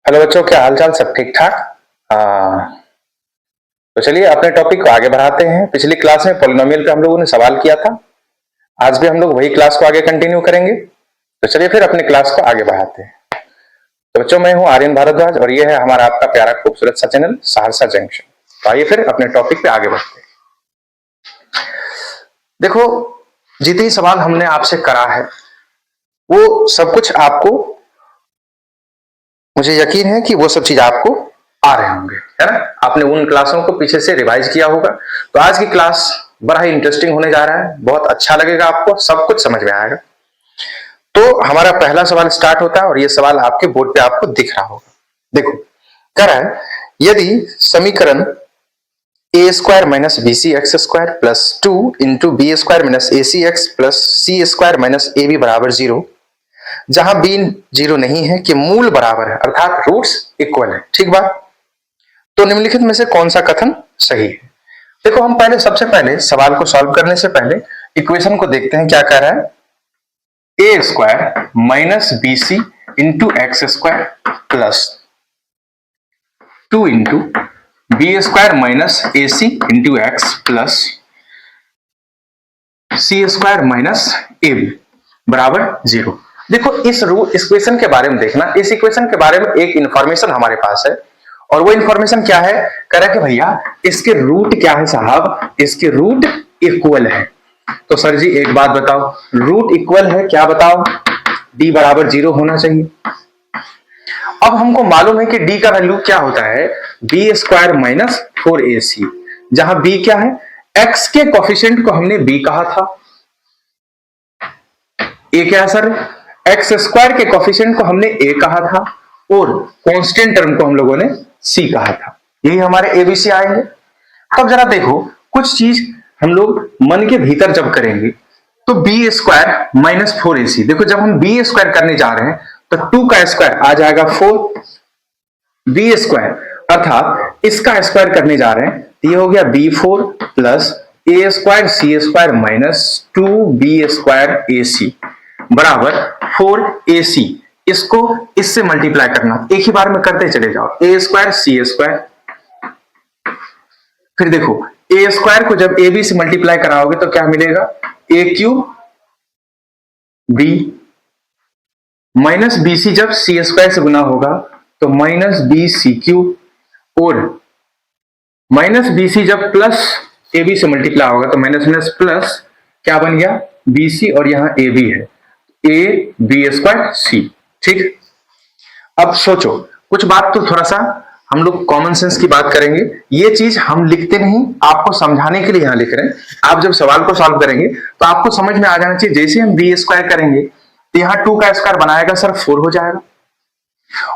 Hello बच्चों, क्या हालचाल? सब ठीक ठाक? तो चलिए अपने टॉपिक को आगे बढ़ाते हैं। पिछली क्लास में पॉलिनोमियल पे हम लोगों ने सवाल किया था। आज भी हम लोग वही क्लास को आगे कंटिन्यू करेंगे। तो चलिए फिर अपने क्लास को आगे बढ़ाते हैं। तो बच्चों, मैं हूं आर्यन भारद्वाज और ये है हमारा आपका प्यारा खूबसूरत सा चैनल सहरसा जंक्शन। तो आइए फिर अपने टॉपिक पे आगे बढ़ते हैं। देखो, जितने सवाल हमने आपसे करा है वो सब कुछ आपको, मुझे यकीन है कि वो सब चीज आपको आ रहे होंगे, है ना? आपने उन क्लासों को पीछे से रिवाइज किया होगा। तो आज की क्लास बड़ा ही इंटरेस्टिंग होने जा रहा है, बहुत अच्छा लगेगा आपको, सब कुछ समझ में आएगा। तो हमारा पहला सवाल स्टार्ट होता है और ये सवाल आपके बोर्ड पे आपको दिख रहा होगा। देखो, कह रहा है यदि समीकरण a square minus B c x square plus 2 into b square minus a c x plus c square minus a b बराबर 0, जहां बी 0 नहीं है कि मूल बराबर है, अर्थात रूट्स इक्वल है। ठीक बात? तो निम्नलिखित में से कौन सा कथन सही है? देखो, हम पहले सबसे पहले सवाल को सॉल्व करने से पहले इक्वेशन को देखते हैं। क्या कह रहा है? ए square minus B c into x square plus 2 into b square minus a c into x plus c square minus a b बराबर 0। देखो, इस इक्वेशन के बारे में देखना। इस इक्वेशन के बारे में एक इंफॉर्मेशन हमारे पास है और वो इंफॉर्मेशन क्या है? कह रहा है कि भैया इसके रूट क्या है साहब? इसके रूट इक्वल है। तो सर जी एक बात बताओ, रूट इक्वल है, क्या बताओ? d बराबर 0 होना चाहिए। अब हमको मालूम है कि d का वैल्यू क्या होता है? बी स्क्वायर माइनस 4ac, जहां b क्या है? x के कोफिशिएंट को हमने b कहा था। a क्या है सर? एक्स स्क्वायर के कोफिशिएंट को हमने a कहा था और कांस्टेंट टर्म को हम लोगों ने c कहा था। यही हमारे एबीसी आएंगे। अब जरा देखो, कुछ चीज हम लोग मन के भीतर जब करेंगे तो बी स्क्वायर माइनस 4ac, देखो जब हम बी स्क्वायर करने जा रहे हैं तो 2 का स्क्वायर आ जाएगा 4 बी स्क्वायर, अर्थात इसका स्क्वायर करने जा रहे हैं तो ये हो गया b4 plus a square C square minus 2b square ac बराबर 4ac। इसको इससे मल्टीप्लाई करना, एक ही बार में करते चले जाओ। ए स्क्वायर सी स्क्वायर, फिर देखो ए स्क्वायर को जब ए बी से मल्टीप्लाई कराओगे तो क्या मिलेगा? A cube b minus B c जब सी स्क्वायर से गुना होगा तो माइनस बी सी क्यूब, और माइनस बी सी जब प्लस ए बी से मल्टीप्लाई होगा तो माइनस माइनस प्लस क्या बन गया? बी सी, और यहां ए बी है, ए बी स्क्वायर सी। ठीक, अब सोचो, कुछ बात तो थोड़ा सा हम लोग कॉमन सेंस की बात करेंगे। ये चीज हम लिखते नहीं, आपको समझाने के लिए यहां लिख रहे हैं। आप जब सवाल को सॉल्व करेंगे तो आपको समझ में आ जाना चाहिए। जैसे हम बी स्क्वायर करेंगे तो यहाँ 2 का स्क्वायर बनाएगा सर 4 हो जाएगा,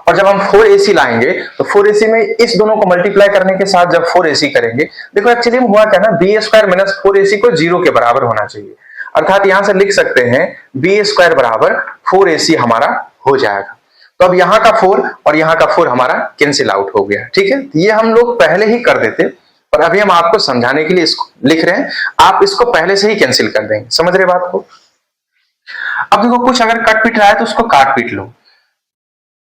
और जब हम 4ac लाएंगे तो 4ac में इस दोनों को मल्टीप्लाई करने के साथ जब 4ac करेंगे, देखो एक्चुअली में हुआ क्या ना, बी स्क्वायर माइनस 4ac को 0 के बराबर होना चाहिए, अर्थात यहां से लिख सकते हैं बी स्क्वायर बराबर 4ac हमारा हो जाएगा। तो अब यहाँ का 4 और यहाँ का 4 हमारा कैंसिल आउट हो गया। ठीक है, ये हम लोग पहले ही कर देते, पर अभी हम आपको समझाने के लिए इसको लिख रहे हैं। आप इसको पहले से ही कैंसिल कर देंगे, समझ रहे बात को? अब देखो, कुछ अगर कट पीट रहा है तो उसको काट पीट लो।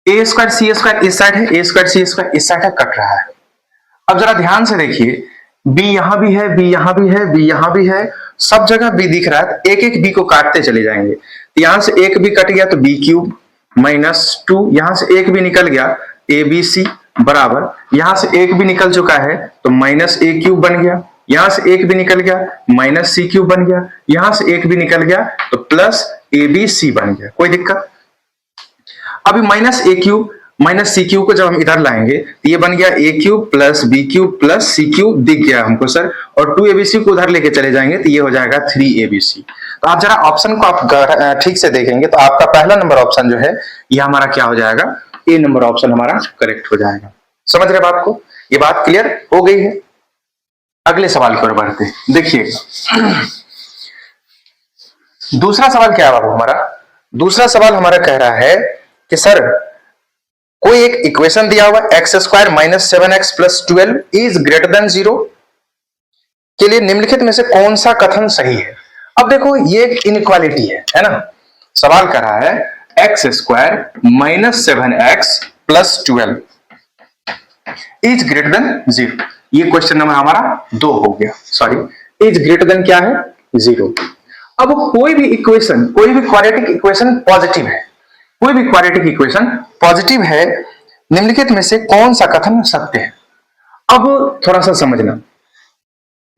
ए स्क्वायर सी स्क्वायर इस साइड है, ए स्क्वायर सी स्क्वायर इस साइड है, कट रहा है। अब जरा ध्यान से देखिए, बी यहां भी है, बी यहां भी है, बी यहां भी है, सब जगह बी दिख रहा है। एक एक बी को काटते चले जाएंगे। यहां से एक बी कट गया तो बी क्यूब माइनस 2, यहां से एक भी निकल गया ए बी सी बराबर, यहां से एक भी निकल चुका है तो माइनस ए क्यूब बन गया, यहां से एक भी निकल गया माइनस सी क्यूब बन गया, यहां से एक भी निकल गया तो प्लस ए बी सी बन गया। कोई दिक्कत? अभी minus a cube minus c cube को जब हम इधर लाएंगे तो ये बन गया a cube plus b cube plus c cube, दिख गया हमको सर, और 2abc को उधर लेके चले जाएंगे तो ये हो जाएगा 3abc। तो आप जरा ऑप्शन को आप ठीक से देखेंगे तो आपका पहला नंबर ऑप्शन जो है ये हमारा क्या हो जाएगा? ए नंबर ऑप्शन हमारा करेक्ट हो जाएगा। समझ रहे बात को? ये बात क्लियर हो गई है? अगले सवाल की ओर बढ़ते हैं। देखिएगा, दूसरा सवाल क्या है बाबू हमारा? दूसरा सवाल हमारा कह रहा है कि सर कोई एक इक्वेशन दिया हुआ x square minus 7x plus 12 is greater than 0 के लिए निम्नलिखित में से कौन सा कथन सही है? अब देखो, ये एक इनइक्वालिटी है ना? सवाल कर रहा है x square minus 7x plus 12 is greater than 0। ये क्वेश्चन नंबर हमारा 2 हो गया। सॉरी, इज ग्रेटर देन क्या है? 0। अब कोई भी इक्वेशन, कोई भी क्वाड्रेटिक इक्वेशन पॉजिटिव है, कोई भी क्वाड्रेटिक इक्वेशन पॉजिटिव है, निम्नलिखित में से कौन सा कथन सत्य है? अब थोड़ा सा समझना,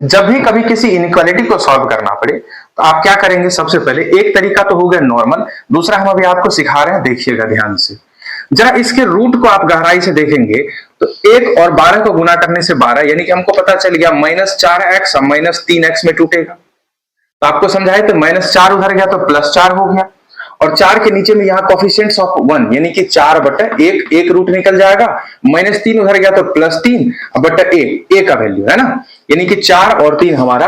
जब भी कभी किसी इनइक्वालिटी को सॉल्व करना पड़े तो आप क्या करेंगे? सबसे पहले एक तरीका तो हो गया नॉर्मल, दूसरा हम अभी आपको सिखा रहे हैं, देखिएगा ध्यान से। जरा इसके रूट को आप गहराई से देखेंगे तो 1 और 12 को गुना करने से 12, यानी कि हमको पता चल गया -4x -3x में टूटेगा। तो आपको समझाए तो -4 उधर गया तो +4 हो गया, और 4 के नीचे में यहाँ कोफिशिएंट्स ऑफ 1 यानी कि 4/1, एक रूट निकल जाएगा, -3 उधर गया तो +3 बटा a का वैल्यू है ना, यानी कि 4 और 3 हमारा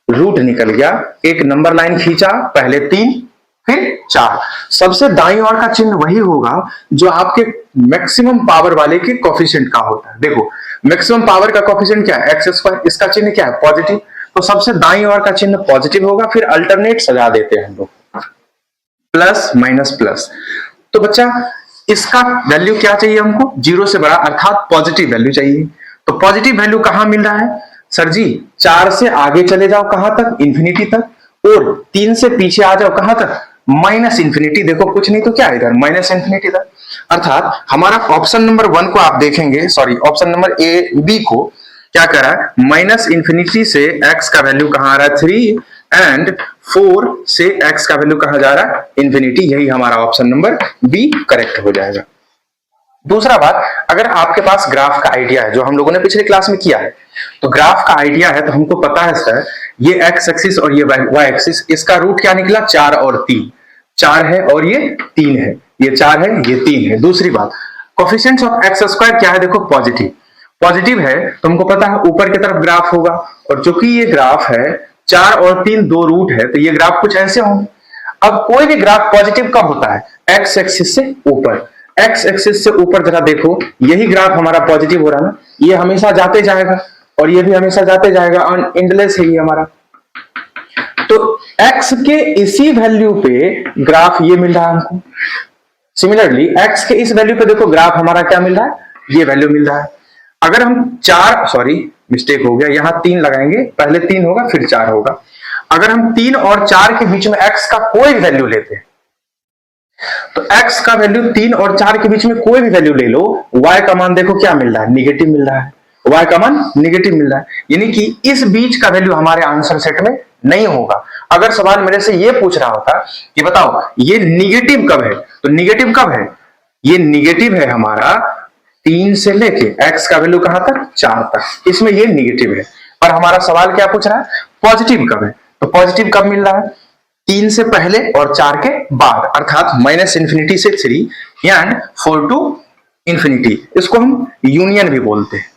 रूट निकल गया। एक नंबर लाइन खींचा, पहले 3 फिर 4। सबसे दाईं ओर का चिन्ह वही होगा जो आपके मैक्सिमम पावर वाले के कोफिशिएंट का होता है। देखो मैक्सिमम पावर का कोफिशिएंट क्या है? x², इसका चिन्ह क्या है? पॉजिटिव। तो सबसे दाईं ओर का चिन्ह पॉजिटिव होगा, फिर अल्टरनेट सजा देते हैं हम लोग, प्लस माइनस प्लस। तो बच्चा इसका वैल्यू क्या चाहिए हमको? 0 से बड़ा, अर्थात पॉजिटिव वैल्यू चाहिए। तो पॉजिटिव वैल्यू कहां मिल रहा है? सर जी 4 से आगे चले जाओ, कहां तक? इंफिनिटी तक, और 3 से पीछे आ जाओ, कहां तक? -इंफिनिटी। देखो कुछ नहीं तो क्या इधर -इंफिनिटी तक। अर्थात हमारा ऑप्शन नंबर 1 को आप देखेंगे, sorry option number A B को क्या कर रहा है? -इंफिनिटी से x का वैल्यू कहां आ रहा है? 3 एंड 4 से x का वैल्यू कहां जा रहा है? इंफिनिटी। यही हमारा ऑप्शन नंबर बी करेक्ट हो जाएगा। दूसरा बात, अगर आपके पास ग्राफ का आइडिया है, जो हम लोगों ने पिछले क्लास में किया है, तो ग्राफ का आइडिया है तो हमको पता है सर ये x एक्सिस और ये y एक्सिस, इसका रूट क्या निकला? 4 और 3। 4 है और ये 3 है, ये 4 है ये 3 है। दूसरी बात, कोफिशिएंट्स ऑफ x² क्या है? देखो पॉजिटिव, पॉजिटिव है तो हमको पता है ऊपर की तरफ ग्राफ होगा, और चूंकि ये ग्राफ है 4 और 3 दो रूट है, तो ये ग्राफ कुछ ऐसे होंगे। अब कोई भी ग्राफ पॉजिटिव कब होता है? एक्स एक्सिस से ऊपर। एक्स एक्सिस से ऊपर जरा देखो, यही ग्राफ हमारा पॉजिटिव हो रहा है ना, ये हमेशा जाते जाएगा और ये भी हमेशा जाते जाएगा, और एंडलेस है ये हमारा। तो x के इसी वैल्यू पे ग्राफ ये मिल रहा है हमको। सिमिलरली x के इस वैल्यू पे देखो ग्राफ हमारा क्या मिल रहा है? ये वैल्यू मिल रहा है। अगर हम 4, सॉरी मिस्टेक हो गया, यहां 3 लगाएंगे, पहले 3 होगा फिर 4 होगा। अगर हम 3 और 4 के बीच में x का कोई भी वैल्यू लेते हैं, तो x का वैल्यू 3 और 4 के बीच में कोई भी वैल्यू ले लो, y का मान देखो क्या मिल रहा है? निगेटिव मिल रहा है। y का मान निगेटिव मिल रहा है, यानी कि इस बीच का वैल्यू हमारे आंसर सेट में नहीं होगा। अगर सवाल मेरे से ये पूछ रहा होता कि बताओ ये निगेटिव कब है, तो निगेटिव कब है? ये निगेटिव है हमारा 3 से लेके x का वैल्यू कहां तक? 4 तक, इसमें ये निगेटिव है। पर हमारा सवाल क्या पूछ रहा है? पॉजिटिव कब है? तो पॉजिटिव कब मिल रहा है? 3 से पहले और 4 के बाद, अर्थात -इंफिनिटी से 3 एंड 4 टू इंफिनिटी। इसको हम यूनियन भी बोलते हैं।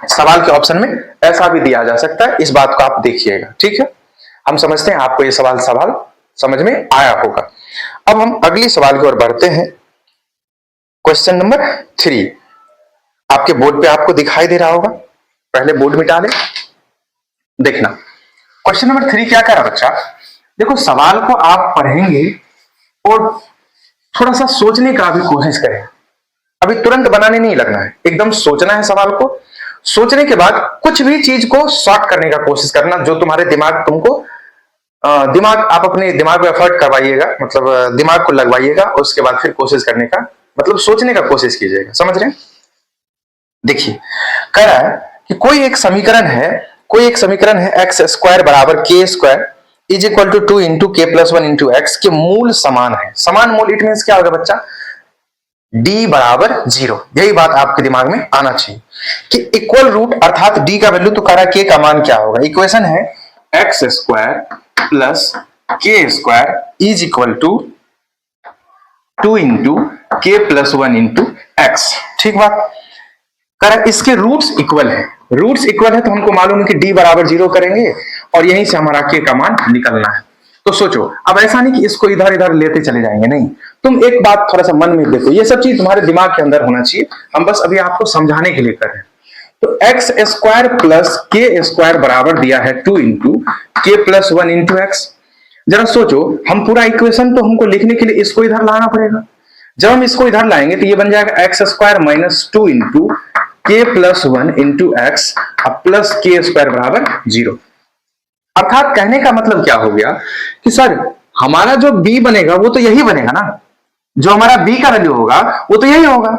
सवाल के ऑप्शन में ऐसा भी दिया जा सकता है, इस बात को आप देखिएगा, ठीक है। हम समझते हैं आपको ये सवाल समझ में आया होगा। अब हम अगली सवाल की ओर बढ़ते हैं। क्वेश्चन नंबर 3 आपके बोर्ड पे आपको दिखाई दे रहा होगा, पहले बोर्ड मिटा ले, देखना। क्वेश्चन नंबर 3 क्या कह रहा है बच्चा? देखो सवाल को आप पढ़ेंगे और थोड़ा सा सोचने का भी कोशिश करें। अभी तुरंत बनाने नहीं लगना है, एकदम सोचना है सवाल को। सोचने के बाद कुछ भी चीज को शॉर्ट करने का कोशिश करना, जो तुम्हारे दिमाग आप अपने दिमाग में एफर्ट करवाइएगा, मतलब दिमाग को लगवाइएगा, उसके बाद फिर कोशिश करने का, मतलब सोचने का कोशिश कीजिएगा। समझ रहे हैं? देखिए कह रहा है कि कोई एक समीकरण है x² बराबर k² is equal to 2 into k plus 1 into x के मूल समान है। समान मूल इट मीन्स क्या होगा बच्चा? d बराबर 0। यही बात आपके दिमाग में आना चाहिए कि इक्वल रूट, अर्थात d का वैल्यू तो कह रहा है k का मान क्या होगा। इक्वेशन है x² plus k² is equal to 2 into k plus 1 into x. ठीक बात कह रहा है, इसके रूट्स इक्वल है। रूट्स इक्वल है तो हमको मालूम है कि d बराबर 0 करेंगे और यहीं से हमारा k का मान निकलना है। तो सोचो, अब ऐसा नहीं कि इसको इधर इधर लेते चले जाएंगे, नहीं। तुम एक बात थोड़ा सा मन में देखो, ये सब चीज तुम्हारे दिमाग के अंदर होना चाहिए, हम बस अभी आपको समझाने के लिए कर रहे हैं। तो x² प्लस k² बराबर दिया है 2 into k plus 1 into x. जरा सोचो, हम पूरा इक्वेशन तो हमको लिखने के लिए इसको इधर लाना पड़ेगा। जब हम इसको इधर लाएंगे तो ये बन जाएगा एक्स स्क्वायर माइनस 2 इंटू के plus 1 into x plus k square बराबर 0। अर्थात कहने का मतलब क्या हो गया कि सर हमारा जो b बनेगा वो तो यही बनेगा ना, जो हमारा b का वैल्यू होगा वो तो यही होगा।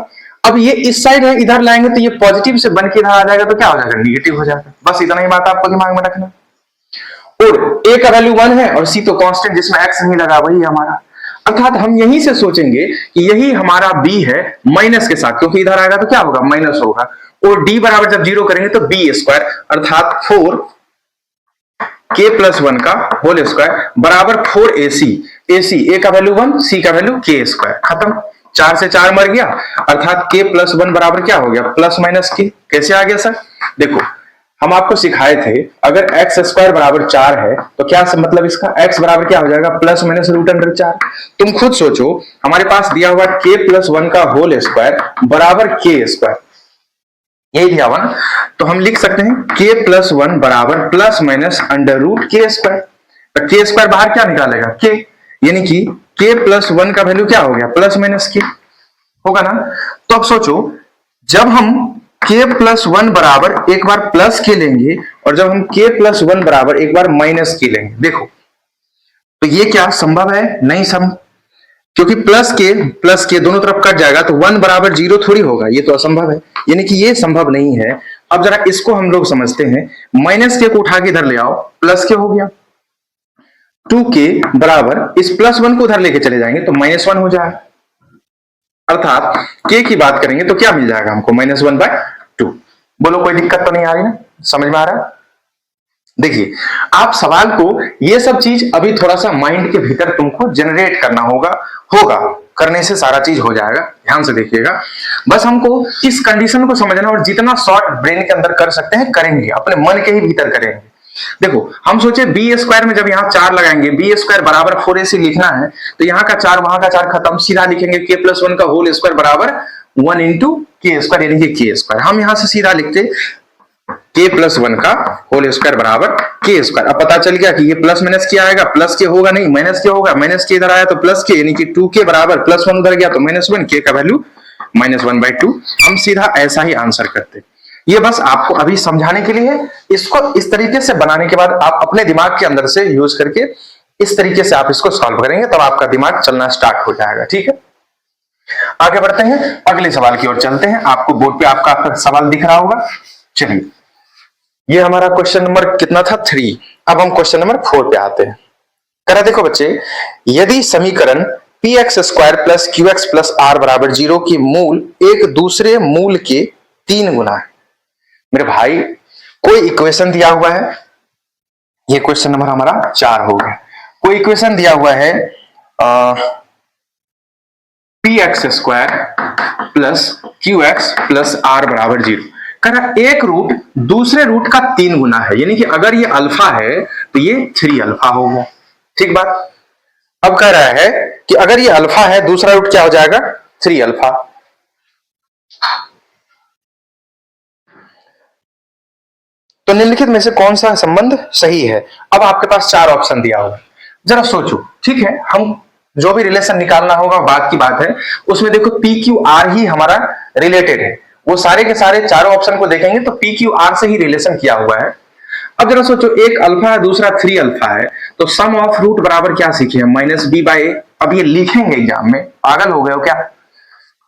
अब ये इस साइड है, इधर लाएंगे तो ये पॉजिटिव से बन के इधर आ जाएगा तो क्या हो जाएगा, निगेटिव हो जाएगा। बस इतना ही बात आपको दिमाग में रखना। और a का वैल्यू 1 है और c तो कांस्टेंट जिसमें x नहीं लगा वही हमारा। अर्थात हम यहीं से सोचेंगे कि यही हमारा b है माइनस के साथ, क्योंकि इधर आएगा तो क्या होगा, माइनस होगा। और d बराबर जब 0 करेंगे तो b स्क्वायर अर्थात 4 k प्लस 1 का होल स्क्वायर बराबर 4ac। ac a का वैल्यू 1, c का वैल्यू k स्क्वायर, खत्म। 4 से 4 मर गया अर्थात k प्लस 1 बराबर क्या हो गया, प्लस माइनस k। कैसे आ गया सर, देखो हम आपको सिखाए थे अगर x स्क्वायर बराबर 4 है तो क्या मतलब इसका, x बराबर क्या हो जाएगा, प्लस माइनस रूट अंडर 4। तुम खुद सोचो, हमारे पास दिया हुआ k प्लस 1 का होल स्क्वायर बराबर k स्क्वायर, यही दिया हुआ ना, तो हम लिख सकते हैं k प्लस 1 बराबर plus minus under root k square. तो k स्क्वायर बाहर क्या निकालेगा, k, यानी कि k प्लस 1 का वैल्यू क्या हो गया, प्लस माइनस k होगा ना। तो अब सोचो जब हम k प्लस 1 बराबर एक बार प्लस k लेंगे और जब हम k प्लस 1 बराबर एक बार माइनस k लेंगे, देखो तो ये क्या संभव है, नहीं संभव, क्योंकि प्लस के दोनों तरफ कट जाएगा तो 1 बराबर 0 थोड़ी होगा, ये तो असंभव है, यानी कि ये संभव नहीं है। अब जरा इसको हम लोग समझते हैं, माइनस के को उठा के इधर ले आओ, प्लस के हो गया, 2k बराबर इस प्लस 1 को उधर लेके चले जाएंगे तो माइनस 1 हो जाएगा। अर्थात k की बात करेंगे तो क्या मिल जाएगा हमको, -1/2। बोलो कोई दिक्कत तो नहीं आ रही ना, समझ में आ रहा है। देखिए आप सवाल को ये सब चीज अभी थोड़ा सा माइंड के भीतर तुमको जनरेट करना होगा करने से सारा चीज हो जाएगा, ध्यान से देखिएगा। बस हमको इस कंडीशन को समझना और जितना शॉर्ट ब्रेन के अंदर कर सकते हैं करेंगे, अपने मन के ही भीतर करेंगे। देखो हम सोचे बी स्क्वायर में जब यहाँ 4 लगाएंगे, बी स्क्वायर बराबर 4ac लिखना है तो यहाँ का 4 वहां का 4 खत्म, सीधा लिखेंगे k प्लस 1 का होल स्क्वायर बराबर 1 इंटू के स्क्वायर, यानी कि के स्क्वायर। हम यहां से सीधा लिखते k प्लस 1 का होल स्क्वायर बराबर के स्क्वायर। अब पता चल गया कि ये प्लस माइनस के आएगा, प्लस के होगा नहीं, माइनस के होगा, माइनस के इधर आया तो प्लस के, यानी कि 2k बराबर प्लस 1 उधर गया तो -1, k का वैल्यू -1/2। हम सीधा ऐसा ही आंसर करते। ये बस आपको अभी समझाने के लिए है। इसको इस तरीके से बनाने के बाद आप अपने दिमाग के अंदर से यूज करके इस तरीके से आप इसको सॉल्व करेंगे, तब आपका दिमाग चलना स्टार्ट हो जाएगा। ठीक है, आगे बढ़ते हैं, अगले सवाल की ओर चलते हैं। आपको बोर्ड पे आपका सवाल दिख रहा होगा। चलिए, ये हमारा क्वेश्चन नंबर कितना था, 3। अब हम क्वेश्चन नंबर 4 पे आते हैं। करा देखो बच्चे, यदि समीकरण px square plus qx plus r बराबर 0 की मूल एक दूसरे मूल के 3 गुना है। मेरे भाई कोई इक्वेशन दिया हुआ है, ये क्वेश्चन नंबर हमारा 4 हो गया। कोई इक्वेशन दिया हुआ है px square plus qx plus r बराबर 0। कहा एक रूट दूसरे रूट का 3 गुना है, यानी कि अगर ये अल्फा है तो ये 3 अल्फा होगा। ठीक बात। अब कह रहा है कि अगर ये अल्फा है दूसरा रूट क्या हो जाएगा, 3 अल्फा। तो निम्नलिखित में से कौन सा संबंध सही है। अब आपके पास 4 ऑप्शन दिया होगा, जरा सोचो। ठीक है, हम जो भी रिलेशन निकालना होगा बात की बात है, उसमें देखो पी क्यू आर ही हमारा रिलेटेड है। वो सारे के सारे चारों ऑप्शन को देखेंगे तो पी क्यू आर से ही रिलेशन किया हुआ है। अब जरा सोचो, एक अल्फा है दूसरा 3 अल्फा है, तो सम ऑफ रूट बराबर क्या सीखे, -b/a। अब ये लिखेंगे एग्जाम में, पागल हो गए हो क्या।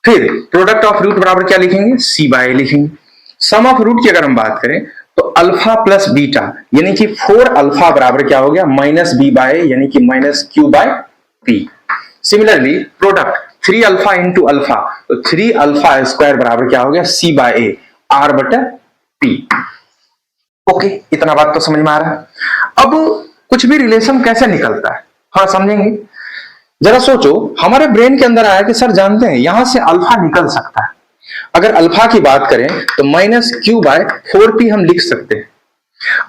फिर प्रोडक्ट ऑफ रूट बराबर क्या लिखेंगे, c/a लिखेंगे। सम ऑफ रूट की अगर हम बात करें तो अल्फा प्लस बीटा यानी कि 4 अल्फा बराबर क्या हो गया, -b/a यानी कि -q/p। Similarly product 3 alpha into alpha, तो 3 अल्फा स्क्वायर बराबर क्या हो गया, c/a r/p। ओके, इतना बात तो समझ में आ रहा है। अब कुछ भी रिलेशन कैसे निकलता है, हाँ समझेंगे। जरा सोचो, हमारे ब्रेन के अंदर आया कि सर जानते हैं यहां से अल्फा निकल सकता है। अगर अल्फा की बात करें तो -q/4p हम लिख सकते हैं।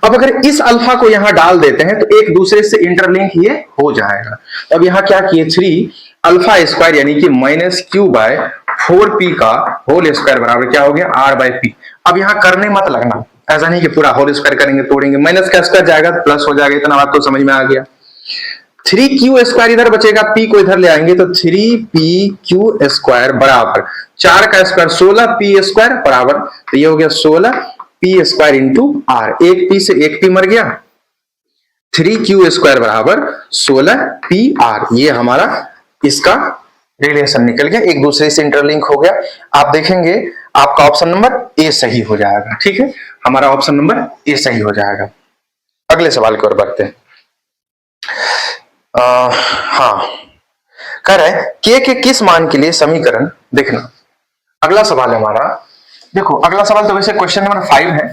अब अगर इस अल्फा को यहां डाल देते हैं तो एक दूसरे से इंटरलिंक ये हो जाएगा। तो अब यहां क्या किए, 3 अल्फा स्क्वायर यानी कि -q/4p का होल स्क्वायर बराबर क्या हो गया, r/p। अब यहां करने मत लगना, ऐसा नहीं कि पूरा होल स्क्वायर करेंगे तोड़ेंगे, माइनस का स्क्वायर जाएगा तो प्लस हो जाएगा। इतना बात तो समझ में आ गया। 3q² इधर बचेगा, p को इधर ले आएंगे तो 3pq² बराबर 4 का स्क्वायर 16p² बराबर, तो ये हो गया 16p² इंटू r, एक p से एक p मर गया, 3q² बराबर 16pr, ये हमारा इसका रिलेशन निकल गया, एक दूसरे से इंटरलिंक हो गया। आप देखेंगे आपका ऑप्शन नंबर ए सही हो जाएगा। ठीक है, हमारा ऑप्शन नंबर ए सही हो जाएगा। अगले सवाल की ओर बढ़ते हैं। हाँ, कह रहा है के किस मान के लिए समीकरण देखना। अगला सवाल है हमारा, देखो अगला सवाल तो वैसे क्वेश्चन नंबर 5 है,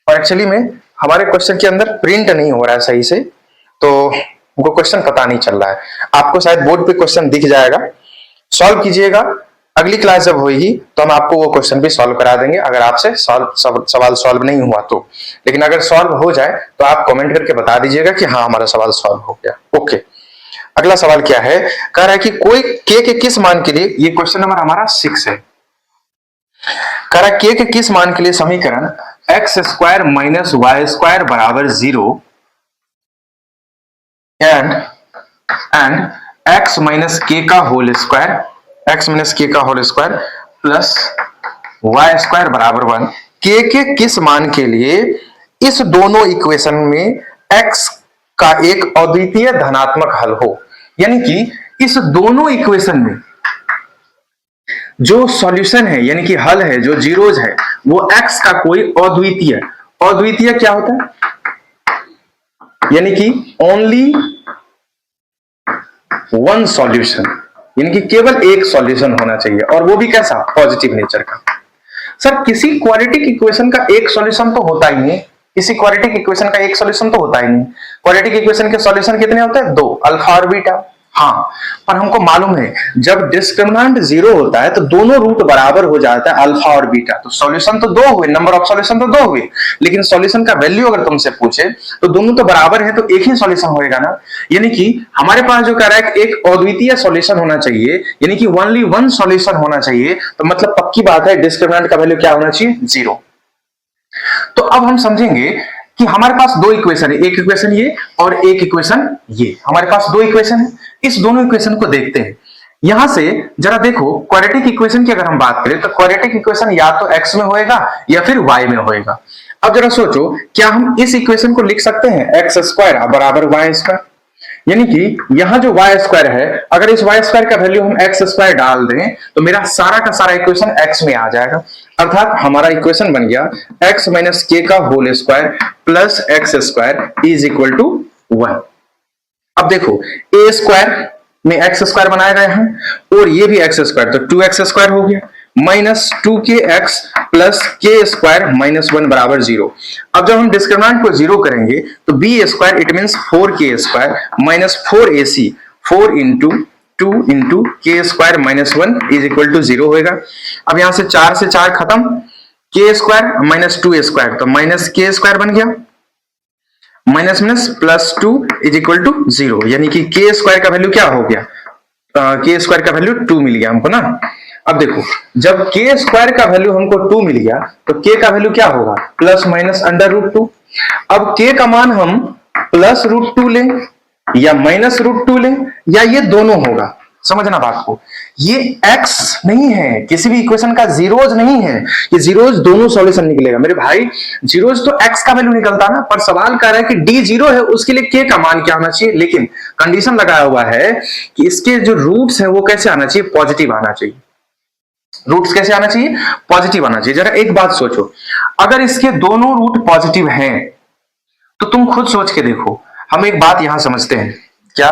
और एक्चुअली में हमारे क्वेश्चन के अंदर प्रिंट नहीं हो रहा है सही से, तो हमको क्वेश्चन पता नहीं चल रहा है। आपको शायद बोर्ड पे क्वेश्चन दिख जाएगा, सॉल्व कीजिएगा। अगली क्लास जब होगी तो हम आपको वो क्वेश्चन भी सॉल्व करा देंगे, अगर आपसे सवाल सॉल्व नहीं हुआ तो। लेकिन अगर सॉल्व हो जाए तो आप कमेंट करके बता दीजिएगा कि हाँ हमारा सवाल सॉल्व हो गया। ओके, अगला सवाल क्या है, कह रहा है कि कोई के किस मान के लिए, ये क्वेश्चन नंबर हमारा 6 है, कह रहा है के किस मान के लिए समीकरण x² माइनस y² बराबर 0 एंड x माइनस k का whole square, x minus k का होल स्क्वायर प्लस y² बराबर 1, के किस मान के लिए इस दोनों इक्वेशन में x का एक अद्वितीय धनात्मक हल हो। यानी कि इस दोनों इक्वेशन में जो सॉल्यूशन है यानी कि हल है, जो जीरोज है, वो x का कोई अद्वितीय, अद्वितीय क्या होता है, यानी कि ओनली वन सॉल्यूशन, यानी कि केवल एक सॉल्यूशन होना चाहिए, और वो भी कैसा, पॉजिटिव नेचर का। सर किसी क्वाड्रेटिक इक्वेशन का एक सॉल्यूशन तो होता ही नहीं, किसी क्वाड्रेटिक इक्वेशन का एक सॉल्यूशन तो होता ही नहीं। क्वाड्रेटिक इक्वेशन के सॉल्यूशन कितने होते हैं, 2, अल्फा और बीटा। हाँ, पर हमको मालूम है जब डिस्क्रिमिनेंट 0 होता है तो दोनों रूट बराबर हो जाता है, अल्फा और बीटा। तो सॉल्यूशन तो 2 हुए, नंबर ऑफ सॉल्यूशन तो 2 हुए, लेकिन सॉल्यूशन का वैल्यू अगर तुमसे पूछे तो दोनों तो बराबर है, तो एक ही सॉल्यूशन होएगा ना। यानी कि हमारे पास जो कह रहा है एक अद्वितीय सॉल्यूशन होना चाहिए, यानी कि ओनली वन सॉल्यूशन होना चाहिए, तो मतलब पक्की बात है डिस्क्रिमिनेंट का वैल्यू क्या होना चाहिए, 0। तो अब हम समझेंगे कि हमारे पास दो इक्वेशन है, एक इक्वेशन ये और एक इक्वेशन ये, हमारे पास दो इक्वेशन है। इस दोनों इक्वेशन को देखते हैं। यहां से जरा देखो, क्वाड्रेटिक इक्वेशन की अगर हम बात करें तो क्वाड्रेटिक इक्वेशन या तो x में होएगा या फिर y में होएगा। अब जरा सोचो, क्या हम इस इक्वेशन को लिख सकते हैं x² बराबर y², यानी कि यहां जो y² है, अगर इस y² का वैल्यू हम x² डाल दें तो मेरा सारा का सारा इक्वेशन x में आ जाएगा। अर्थात हमारा इक्वेशन बन गया x माइनस k का whole square plus x² is equal to 1। अब देखो a² में x² बनाया गया है और ये भी x², तो 2x² हो गया, minus 2kx plus k² minus 1 बराबर 0। अब जब हम डिस्क्रिमिनेंट को 0 करेंगे तो b² it means 4k² minus 4ac, 4 into 2 into k² minus 1 is equal to 0 होगा। अब यहां से 4 से 4 खत्म, k² माइनस 2a², तो माइनस k² बन गया, minus minus plus 2 is equal to 0, यानी कि k² का वैल्यू क्या हो गया, k² का वैल्यू 2 मिल गया हमको ना। अब देखो, जब k² का वैल्यू हमको 2 मिल गया तो k का वैल्यू क्या होगा, प्लस माइनस √2। अब k का मान हम प्लस √2 लें या माइनस √2 लें या ये दोनों होगा, समझना बात को। ये x नहीं है, किसी भी इक्वेशन का जीरोज नहीं है, ये जीरोज दोनों सॉल्यूशन निकलेगा मेरे भाई। जीरोज तो x का वैल्यू निकलता ना, पर सवाल कर रहा है कि d 0 है, उसके लिए k का मान क्या होना चाहिए, लेकिन कंडीशन लगाया हुआ है कि इसके जो रूट्स है वो कैसे आना चाहिए, पॉजिटिव आना चाहिए। रूट्स कैसे आना चाहिए, पॉजिटिव आना चाहिए। जरा एक बात सोचो, अगर इसके दोनों रूट पॉजिटिव हैं तो तुम खुद सोच के देखो। हम एक बात यहां समझते हैं, क्या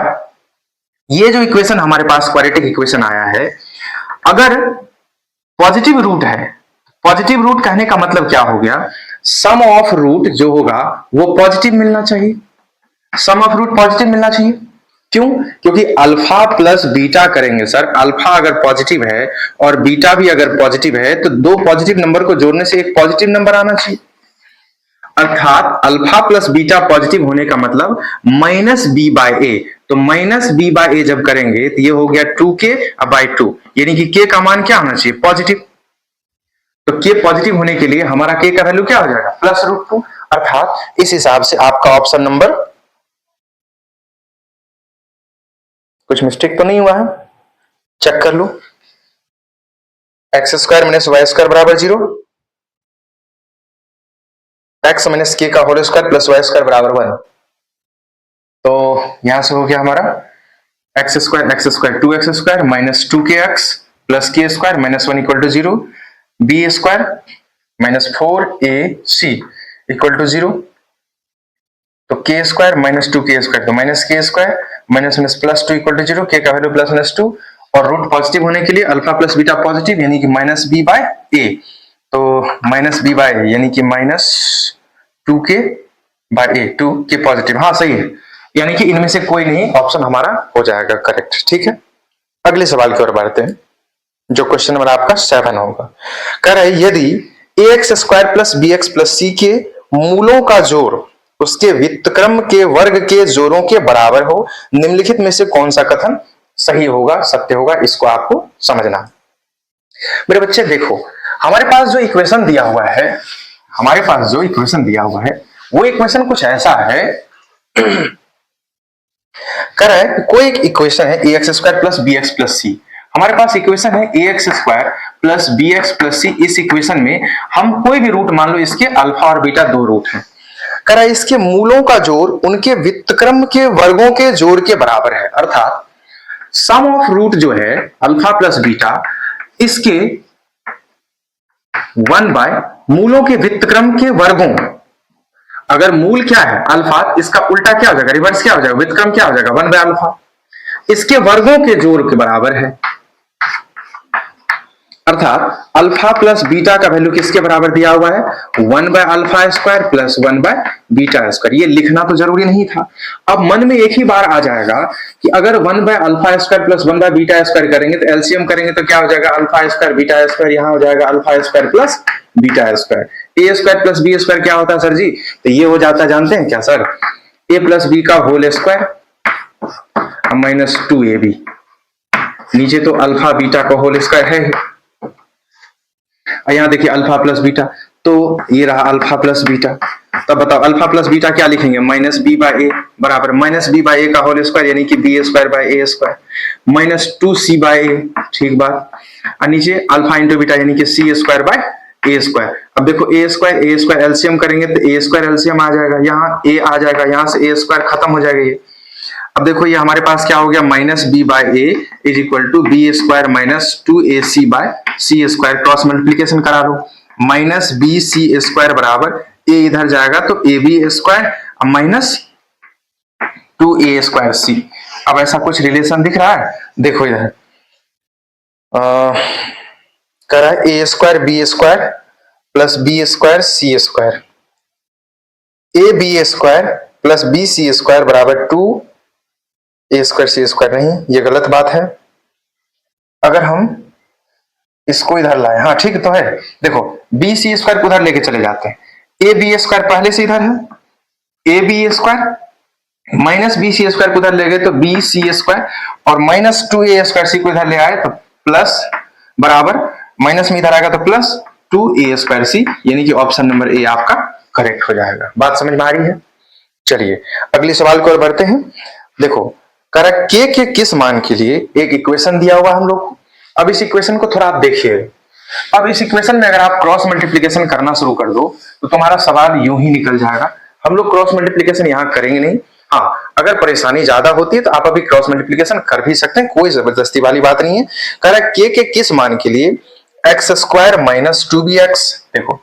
ये जो इक्वेशन हमारे पास क्वाड्रेटिक इक्वेशन आया है, अगर पॉजिटिव रूट है, पॉजिटिव रूट कहने का मतलब क्या हो गया, सम ऑफ रूट जो होगा वो पॉजिटिव मिलना चाहिए, सम ऑफ रूट पॉजिटिव मिलना चाहिए। क्यों, क्योंकि अल्फा प्लस बीटा करेंगे सर, अल्फा अगर पॉजिटिव है और बीटा भी अगर पॉजिटिव है तो दो पॉजिटिव नंबर को जोड़ने से एक पॉजिटिव नंबर आना चाहिए। अर्थात अल्फा प्लस बीटा पॉजिटिव होने का मतलब माइनस बी बाय ए, तो माइनस बी बाय ए जब करेंगे तो ये हो गया 2k/2, यानी कि k का मान क्या होना चाहिए, पॉजिटिव। तो k पॉजिटिव होने के लिए हमारा k का वैल्यू क्या हो जाएगा, प्लस √2। अर्थात इस हिसाब से आपका ऑप्शन नंबर कुछ मिस्टेक तो नहीं हुआ है? चेक कर लो। X square minus y square बराबर 0, एक्स माइनस के का whole square plus y square बराबर 1। तो यहां से हो गया हमारा x square 2x square minus 2kx plus k square minus 1 equal to 0, b square minus 4ac equal to 0, तो k square minus 2k square तो minus k square minus minus plus 2 equal to 0, k का value plus minus 2 और root positive होने के लिए alpha plus beta positive यानी कि minus b by ए, तो माइनस बी बाय ए यानी कि माइनस 2k बाय ए, 2k पॉजिटिव, हाँ सही है, यानी कि इनमें से कोई नहीं ऑप्शन हमारा हो जाएगा करेक्ट। ठीक है, अगले सवाल की ओर बढ़ते हैं जो क्वेश्चन नंबर आपका 7 होगा। कह रहा है यदि ax square plus B x plus c के मूलों का जोड़ उसके व्युत्क्रम के वर्ग के जोड़ों के बराबर हो, निम्नलिखित में से कौन सा कथन सही होगा, सत्य होगा, इसको आपको समझना। मेरे बच्चे देखो, हमारे पास जो इक्वेशन दिया हुआ है, वो इक्वेशन कुछ ऐसा है कह रहा है कोई एक इक्वेशन है ax square plus B x plus c, हमारे पास इक्वेशन है ax square plus B x plus c, इस इक्वेशन में हम कोई भी रूट मान लो, इसके अल्फा और बीटा दो रूट हैं, कह रहा है इसके मूलों का जोड़ उनके व्युत्क्रम के वर्गों के जोड़ के बराबर है, अर्थात सम ऑफ रूट जो है अल्फा प्लस बीटा, इसके 1 बाय मूलों के व्युत्क्रम के वर्गों, अगर मूल क्या है अल्फा, इसका उल्टा क्या हो जाएगा, रिवर्स क्या हो जाएगा, व्युत्क्रम क्या हो जाएगा 1 बाय अल्फा, इसके वर्गों के जोड़ के बराबर है, अर्थात अल्फा प्लस बीटा का वैल्यू किसके बराबर दिया हुआ है 1 by alpha square plus 1 by beta square. ये लिखना तो जरूरी नहीं था, अब मन में एक ही बार आ जाएगा कि अगर 1 by alpha square plus 1 by beta square करेंगे तो एलसीएम करेंगे तो क्या हो जाएगा अल्फा स्क्वायर बीटा स्क्वायर, यहां हो जाएगा alpha square plus beta square, a square plus B square क्या होता है सर जी, तो ये हो जाता है जानते हैं क्या सर, ए प्लस बी का होल स्क्वायर माइनस 2ab, नीचे तो अल्फा बीटा का होल स्क्वायर है, यहां देखिए अल्फा प्लस बीटा, तो ये रहा अल्फा प्लस बीटा, तब बताओ अल्फा प्लस बीटा क्या लिखेंगे माइनस बी बाय ए बराबर माइनस बी बाय ए का होल स्क्वायर यानी कि b square by a square minus 2c by a, ठीक बात, और नीचे अल्फा इंटू बीटा यानी कि c square by a square. अब देखो ए स्क्वायर एलसीएम करेंगे तो ए स्क्वायर एलसीएम आ जाएगा, यहाँ ए आ जाएगा, यहाँ से ए स्क्वायर खत्म हो जाएगा ये, अब देखो ये हमारे पास क्या हो गया minus b by a is equal to b square minus 2ac by c square, cross multiplication करा लो, माइनस बी सी स्क्वायर बराबर ए इधर जाएगा तो a B square minus 2a square c. अब ऐसा कुछ रिलेशन दिख रहा है, देखो इधर कर रहा है ए square B square plus B square C square, A B square plus B C square बराबर 2a स्क्वायर सी स्क्वायर, नहीं ये गलत बात है, अगर हम इसको इधर लाए, हाँ ठीक तो है, देखो बी सी स्क्वायर को उधर लेके चले जाते हैं, ए बी स्क्वायर पहले से इधर है, A B square minus B C square को उधर ले गए तो बी सी स्क्वायर और माइनस 2a स्क्वायर सी को इधर ले आए तो प्लस बराबर माइनस में इधर आएगा तो प्लस 2a स्क्वायर सी, यानी कि ऑप्शन नंबर ए आपका करेक्ट हो जाएगा। बात समझ में आ रही है? चलिए अगले सवाल को और बढ़ते हैं। देखो करा के किस मान के लिए एक इक्वेशन दिया हुआ हम लोग, अब इस इक्वेशन को थोड़ा आप देखिए, अब इस इक्वेशन में अगर आप क्रॉस मल्टीप्लीकेशन करना शुरू कर दो तो तुम्हारा सवाल यूं ही निकल जाएगा। हम लोग क्रॉस मल्टीप्लीकेशन यहां करेंगे नहीं, हाँ अगर परेशानी ज्यादा होती है तो आप अभी क्रॉस मल्टीप्लीकेशन कर भी सकते हैं, कोई जबरदस्ती वाली बात नहीं है। कह रहा है के किस मान के लिए एक्स स्क्वायर माइनस 2bx, देखो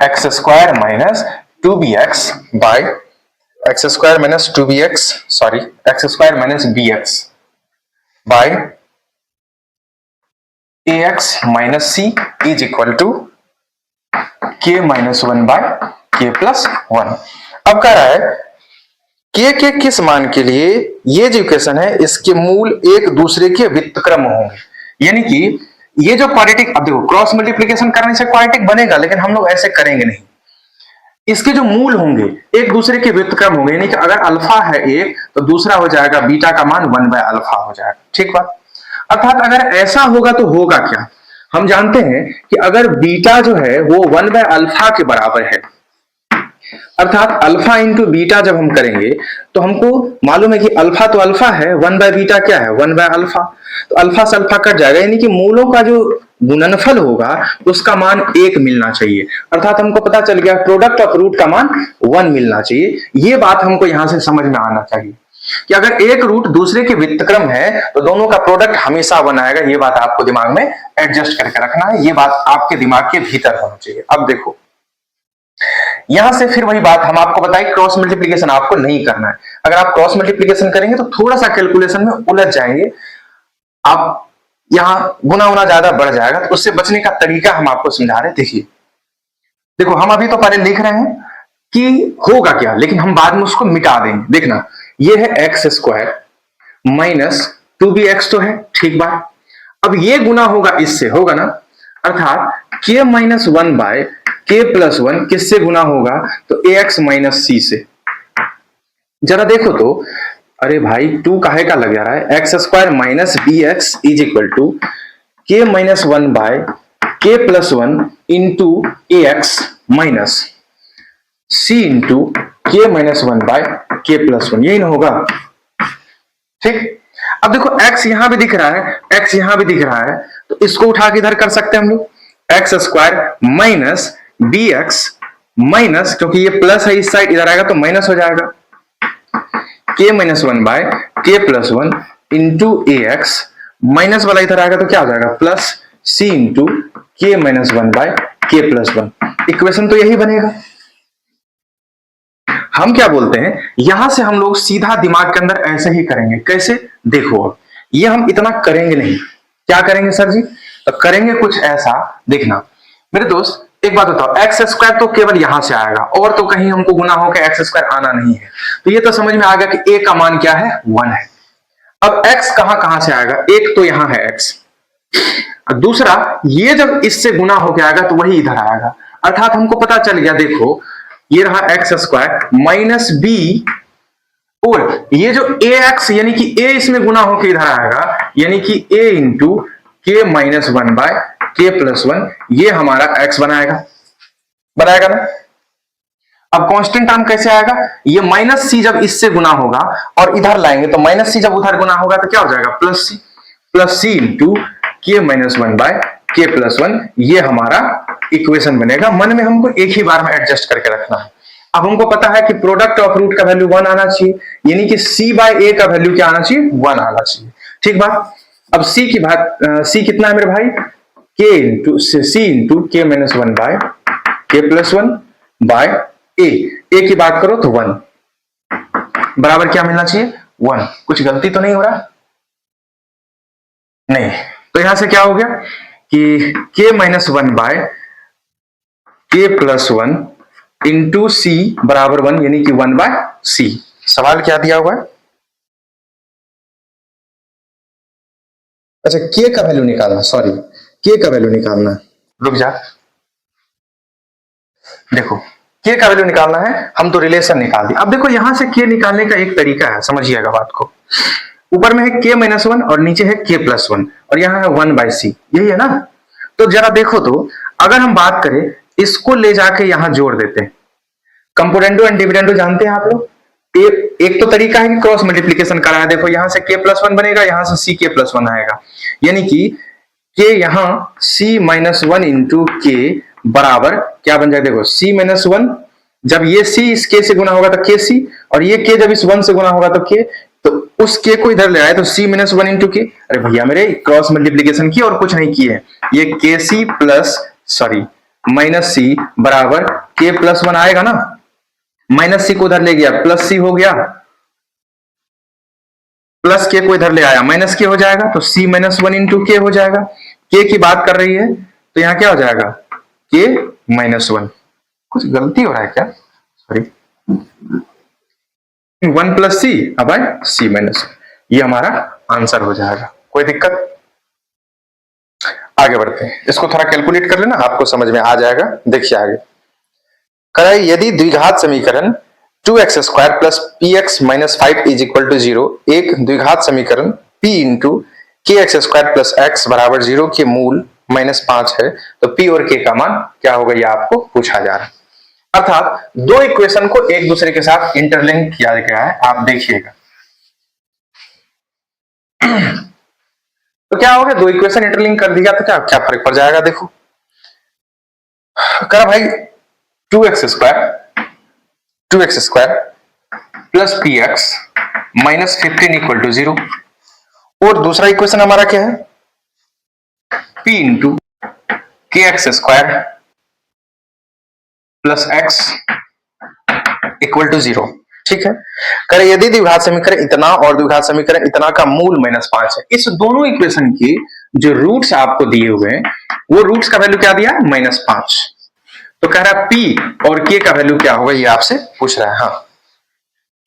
x square minus 2bx by x square minus 2bx, sorry x square minus bx by ax minus c is equal to k minus 1 by k plus 1। अब कह रहा है के किस मान के लिए ये जो इक्वेशन है इसके मूल एक दूसरे के व्युत्क्रम होंगे, यानी कि ये जो क्वाड्रेटिक, अब देखो क्रॉस मल्टीप्लिकेशन करने से क्वाड्रेटिक बनेगा लेकिन हम लोग ऐसे करेंगे नहीं, इसके जो मूल होंगे एक दूसरे के व्युत्क्रम होंगे, यानी कि अगर अल्फा है एक तो दूसरा हो जाएगा बीटा का मान 1 बाय अल्फा हो जाएगा, ठीक बात। अर्थात अगर ऐसा होगा तो होगा क्या, हम जानते हैं कि अगर बीटा जो है वो 1 बाय अल्फा के बराबर है अर्थात अल्फा इंटू बीटा जब हम करेंगे तो हमको मालूम है कि अल्फा तो अल्फा है, 1/बीटा क्या है, 1/अल्फा। तो अल्फा से अल्फा कट जाएगा, यानी कि मूलों का जो गुणनफल होगा उसका मान 1 मिलना चाहिए। अर्थात हमको पता चल गया प्रोडक्ट ऑफ रूट का मान 1 मिलना चाहिए। ये बात हमको यहां से समझ में आना चाहिए कि अगर एक रूट दूसरे के व्युत्क्रम है तो दोनों का प्रोडक्ट हमेशा 1 आएगा। ये बात आपको दिमाग में एडजस्ट करके रखना है, ये बात आपके दिमाग के भीतर होना चाहिए। अब देखो यहां से फिर वही बात हम आपको बताएं, क्रॉस मल्टीप्लीकेशन आपको नहीं करना है। अगर आप क्रॉस मल्टीप्लीकेशन करेंगे तो थोड़ा सा कैलकुलेशन में उलझ जाएंगे, आप यहां गुना होना ज्यादा बढ़ जाएगा। तो उससे बचने का तरीका हम आपको समझा रहे। देखिए देखो, हम अभी तो पहले लिख रहे हैं कि होगा क्या, लेकिन हम बाद में उसको मिटा देंगे। देखना, ये है एक्स स्क्वायर माइनस 2bx तो है, ठीक बात। अब ये गुना होगा इससे, होगा ना, अर्थात k minus 1 by k plus 1 किससे गुना होगा, तो ax माइनस c से। जरा देखो तो, अरे भाई 2 काहे का लग जा रहा है, x square minus b x is equal to k minus 1 by k plus 1 into a x minus c into k minus 1 by k plus 1, यही ना होगा, ठीक। अब देखो x यहां भी दिख रहा है, x यहां भी दिख रहा है, तो इसको उठा के इधर कर सकते हैं हम लोग, x square minus b x minus, क्योंकि ये प्लस है इस साइड, इधर आएगा तो माइनस हो जाएगा, k minus 1 by k plus 1 into a x, minus वाला इधर आएगा तो क्या हो जाएगा, plus c into k minus 1 by k plus 1। Equation तो यही बनेगा। हम क्या बोलते हैं, यहां से हम लोग सीधा दिमाग के अंदर ऐसे ही करेंगे। कैसे, देखो अब ये हम इतना करेंगे नहीं, क्या करेंगे सर जी, तो करेंगे कुछ ऐसा। देखना मेरे दोस्त, एक बात बताओ, एक्स स्क्वायर तो केवल यहां से आएगा, और तो कहीं हमको गुना होकर एक्स स्क्वायर आना नहीं है। तो ये तो समझ में आ गया कि ए का मान क्या है, 1 है। अब एक्स कहां से आएगा, एक तो यहां है एक्स, दूसरा ये जब इससे गुना होकर आएगा तो वही इधर आएगा। अर्थात हमको पता चल गया, देखो ये रहा एक्स स्क्वायर माइनस बी, और ये जो ए एक्स यानी कि ए इसमें गुना होकर इधर आएगा, यानी कि ए into k minus 1 by k plus 1, ये हमारा एक्स बनाएगा ना। अब कांस्टेंट टर्म कैसे आएगा, ये माइनस सी जब इससे गुना होगा और इधर लाएंगे तो माइनस सी जब उधर गुना होगा तो क्या हो जाएगा, plus C into k minus 1 by k plus 1, ये हमारा इक्वेशन बनेगा। मन में हमको एक ही बार में एडजस्ट करके रखना है। अब हमको पता है कि प्रोडक्ट ऑफ रूट का वैल्यू 1 आना चाहिए, यानी कि c बाय a का वैल्यू क्या आना चाहिए, 1 आना चाहिए, ठीक बात। अब c की बात, c कितना है मेरे भाई, k into C into k minus 1 by k plus 1 bye a की बात करो तो 1 बराबर क्या मिलना चाहिए, 1। कुछ गलती तो नहीं हो रहा, नहीं। तो यहां से क्या हो गया कि k minus 1 by k plus 1 into सी बराबर 1, यानी कि 1 बाय सी। सवाल क्या दिया हुआ है, अच्छा k का वैल्यू निकालना, सॉरी k का वैल्यू निकालना, रुक जा, देखो k का वैल्यू निकालना है, हम तो रिलेशन निकाल दिया। अब देखो यहां से k निकालने का एक तरीका है, समझिएगा बात को। ऊपर में है k माइनस 1 और नीचे है k प्लस 1, और यहाँ है 1 बाय सी, यही है ना। तो जरा देखो तो, अगर हम बात करें इसको ले जाके यहां जोड़ देते हैं, कंपोनेंडो एंड डिविडेंडो जानते हैं आप लोग। एक तो तरीका है कि क्रॉस मल्टीप्लीकेशन कराया, देखो यहां से k प्लस 1 बनेगा, यहां से c k प्लस 1 आएगा, यानी कि k यहां c माइनस 1 इंटू के बराबर क्या बन जाएगा, देखो c माइनस 1, जब ये c इस k से गुना होगा तो k c, और ये k जब इस 1 से गुना होगा तो k, तो उस k को इधर ले आए तो c माइनस 1 इंटू के। अरे भैया मेरे क्रॉस मल्टीप्लीकेशन की और कुछ नहीं किए, ये के सी प्लस सॉरी माइनस सी बराबर k प्लस 1 आएगा ना, माइनस सी को इधर ले गया प्लस सी हो गया, प्लस के को इधर ले आया माइनस के हो जाएगा, तो c माइनस 1 इंटू के हो जाएगा। k की बात कर रही है तो यहां क्या हो जाएगा, k माइनस 1। कुछ गलती हो रहा है क्या, सॉरी, 1 प्लस सी अब आए c माइनस, ये हमारा आंसर हो जाएगा। कोई दिक्कत, आगे बढ़ते हैं, इसको थोड़ा कैलकुलेट कर लेना, आपको समझ में आ जाएगा। देखिए आगे कराई, यदि द्विघात समीकरण 2x square plus p x minus 5 is equal to 0 एक द्विघात समीकरण p into k x square plus x बराबर 0 के मूल -5 है, तो p और k का मान क्या होगा, यह आपको पूछा जा रहा है। अर्थात दो इक्वेशन को एक दूसरे के साथ इंटरलिंक किया गया है, आप देखिएगा। तो क्या हो गया, दो इक्वेशन इंटरलिंक कर दिया तो क्या क्या फर्क पड़ जाएगा, देखो करा भाई 2x square plus p x minus 15 equal to 0, और दूसरा इक्वेशन हमारा क्या है, p into k x square plus x equal to 0। ठीक है, करें यदि द्विघात समीकरण इतना और द्विघात समीकरण इतना का मूल -5 है, इस दोनों इक्वेशन के जो रूट्स आपको दिए हुए हैं वो रूट्स का वैल्यू क्या दिया है, -5। तो कह रहा है p और k का वैल्यू क्या होगा, ये आपसे पूछ रहा है। हाँ,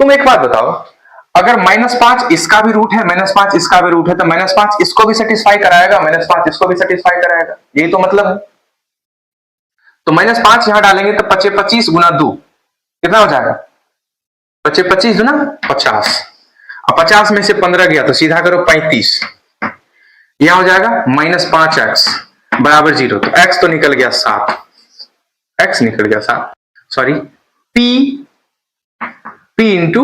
तुम एक बात बताओ, अगर -5 इसका भी रूट है, -5 इसका भी रूट है, तो -5 इसको भी सेटिस्फाई कराएगा, -5 इसको भी सेटिस्फाई कराएगा, यही तो मतलब है। तो -5 यहां डालेंगे तो 25 गुना 2 कितना हो जाएगा, 25 गुना 50, अब 50 में से 15 गया तो सीधा करो 35, यहां हो जाएगा -5x बराबर 0, तो x तो निकल गया 7, x निकल गया 7, सॉरी p इंटू